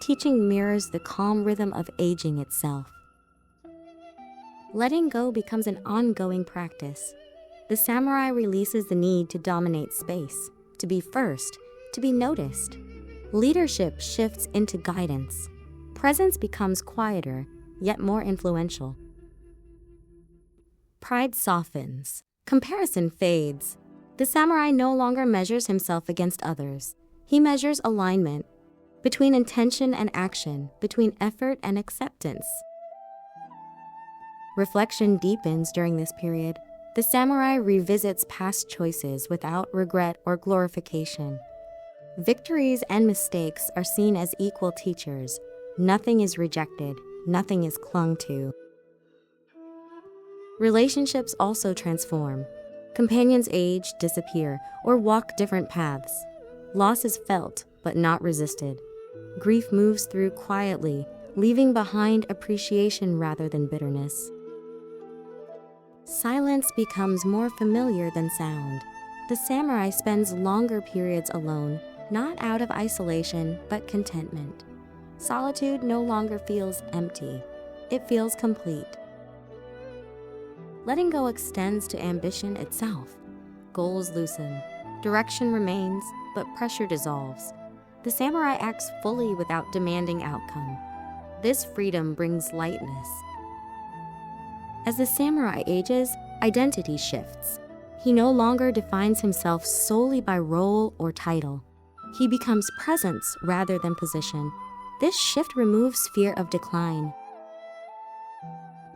Teaching mirrors the calm rhythm of aging itself. Letting go becomes an ongoing practice. The samurai releases the need to dominate space, to be first, to be noticed. Leadership shifts into guidance. Presence becomes quieter, yet more influential. Pride softens. Comparison fades. The samurai no longer measures himself against others. He measures alignment between intention and action, between effort and acceptance. Reflection deepens during this period. The samurai revisits past choices without regret or glorification. Victories and mistakes are seen as equal teachers. Nothing is rejected, nothing is clung to. Relationships also transform. Companions age, disappear, or walk different paths. Loss is felt, but not resisted. Grief moves through quietly, leaving behind appreciation rather than bitterness. Silence becomes more familiar than sound. The samurai spends longer periods alone, not out of isolation, but contentment. Solitude no longer feels empty. It feels complete. Letting go extends to ambition itself. Goals loosen. Direction remains, but pressure dissolves. The samurai acts fully without demanding outcome. This freedom brings lightness. As the samurai ages, identity shifts. He no longer defines himself solely by role or title. He becomes presence rather than position. This shift removes fear of decline.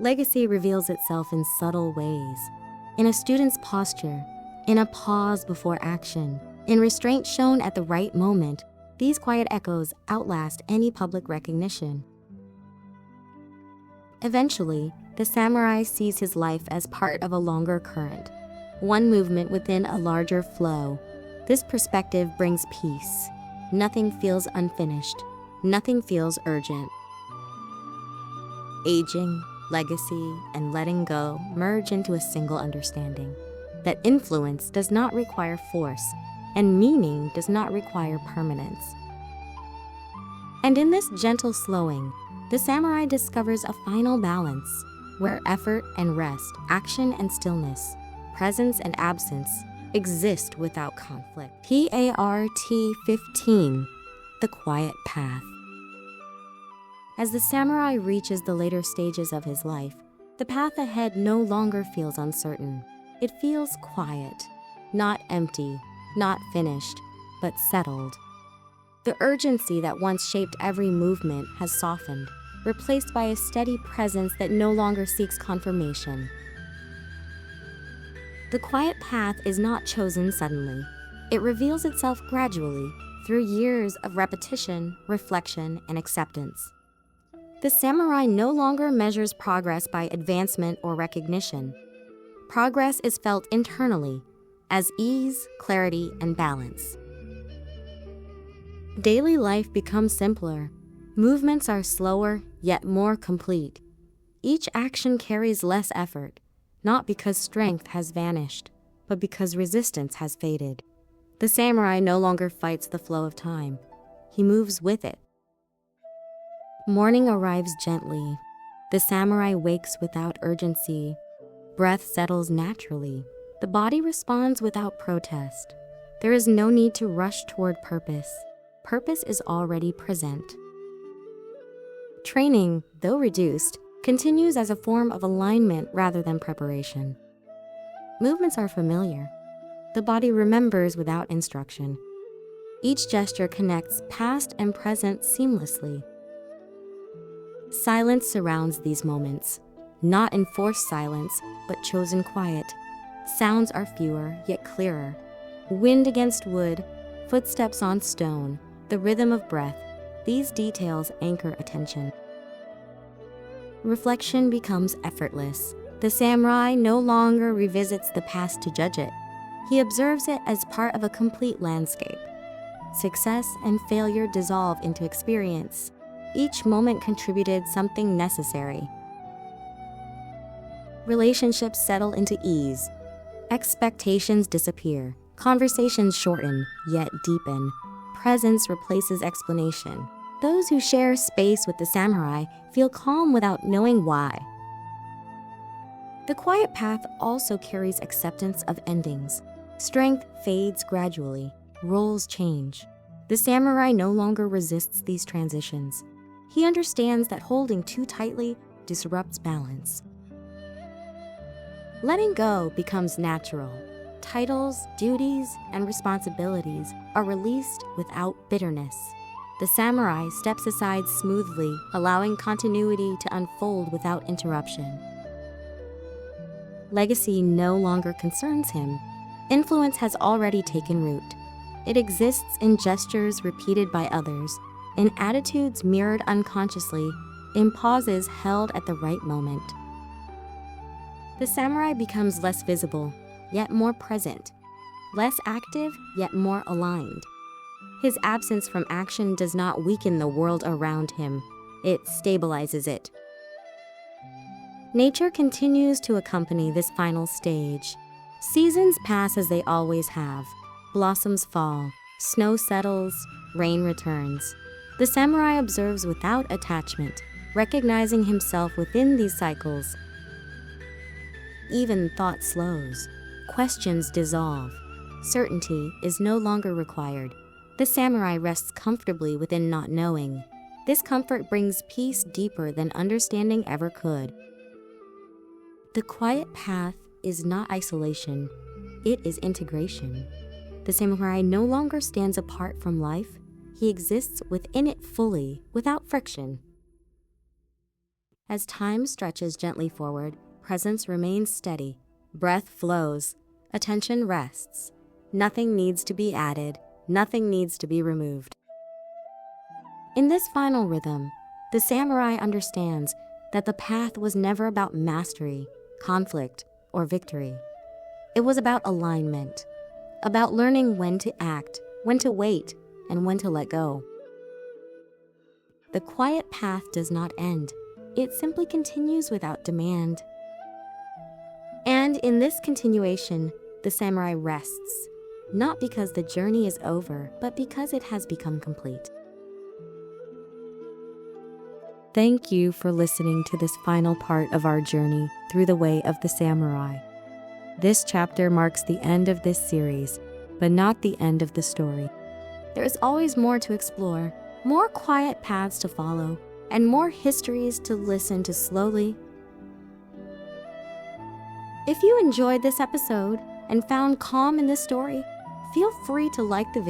Legacy reveals itself in subtle ways. In a student's posture, in a pause before action, in restraint shown at the right moment. These quiet echoes outlast any public recognition. Eventually, the samurai sees his life as part of a longer current, one movement within a larger flow. This perspective brings peace. Nothing feels unfinished. Nothing feels urgent. Aging, legacy, and letting go merge into a single understanding that influence does not require force, and meaning does not require permanence. And in this gentle slowing, the samurai discovers a final balance where effort and rest, action and stillness, presence and absence exist without conflict. PART 15. the quiet path. As the samurai reaches the later stages of his life, the path ahead no longer feels uncertain. It feels quiet, not empty, not finished, but settled. The urgency that once shaped every movement has softened, replaced by a steady presence that no longer seeks confirmation. The quiet path is not chosen suddenly. It reveals itself gradually through years of repetition, reflection, and acceptance. The samurai no longer measures progress by advancement or recognition. Progress is felt internally as ease, clarity, and balance. Daily life becomes simpler. Movements are slower, yet more complete. Each action carries less effort, not because strength has vanished, but because resistance has faded. The samurai no longer fights the flow of time. He moves with it. Morning arrives gently. The samurai wakes without urgency. Breath settles naturally. The body responds without protest. There is no need to rush toward purpose. Purpose is already present. Training, though reduced, continues as a form of alignment rather than preparation. Movements are familiar. The body remembers without instruction. Each gesture connects past and present seamlessly. Silence surrounds these moments, not enforced silence, but chosen quiet. Sounds are fewer, yet clearer. Wind against wood, footsteps on stone, the rhythm of breath, these details anchor attention. Reflection becomes effortless. The samurai no longer revisits the past to judge it. He observes it as part of a complete landscape. Success and failure dissolve into experience. Each moment contributed something necessary. Relationships settle into ease. Expectations disappear. Conversations shorten, yet deepen. Presence replaces explanation. Those who share space with the samurai feel calm without knowing why. The quiet path also carries acceptance of endings. Strength fades gradually. Roles change. The samurai no longer resists these transitions. He understands that holding too tightly disrupts balance. Letting go becomes natural. Titles, duties, and responsibilities are released without bitterness. The samurai steps aside smoothly, allowing continuity to unfold without interruption. Legacy no longer concerns him. Influence has already taken root. It exists in gestures repeated by others, in attitudes mirrored unconsciously, in pauses held at the right moment. The samurai becomes less visible, yet more present, less active, yet more aligned. His absence from action does not weaken the world around him, it stabilizes it. Nature continues to accompany this final stage. Seasons pass as they always have. Blossoms fall, snow settles, rain returns. The samurai observes without attachment, recognizing himself within these cycles. Even thought slows. Questions dissolve. Certainty is no longer required. The samurai rests comfortably within not knowing. This comfort brings peace deeper than understanding ever could. The quiet path is not isolation, it is integration. The samurai no longer stands apart from life, he exists within it fully, without friction. As time stretches gently forward, presence remains steady, breath flows, attention rests. Nothing needs to be added, nothing needs to be removed. In this final rhythm, the samurai understands that the path was never about mastery, conflict, or victory. It was about alignment, about learning when to act, when to wait, and when to let go. The quiet path does not end. It simply continues without demand. And in this continuation, the samurai rests, not because the journey is over, but because it has become complete. Thank you for listening to this final part of our journey through the way of the samurai. This chapter marks the end of this series, but not the end of the story. there is always more to explore, more quiet paths to follow, and more histories to listen to slowly. If you enjoyed this episode and found calm in this story, feel free to like the video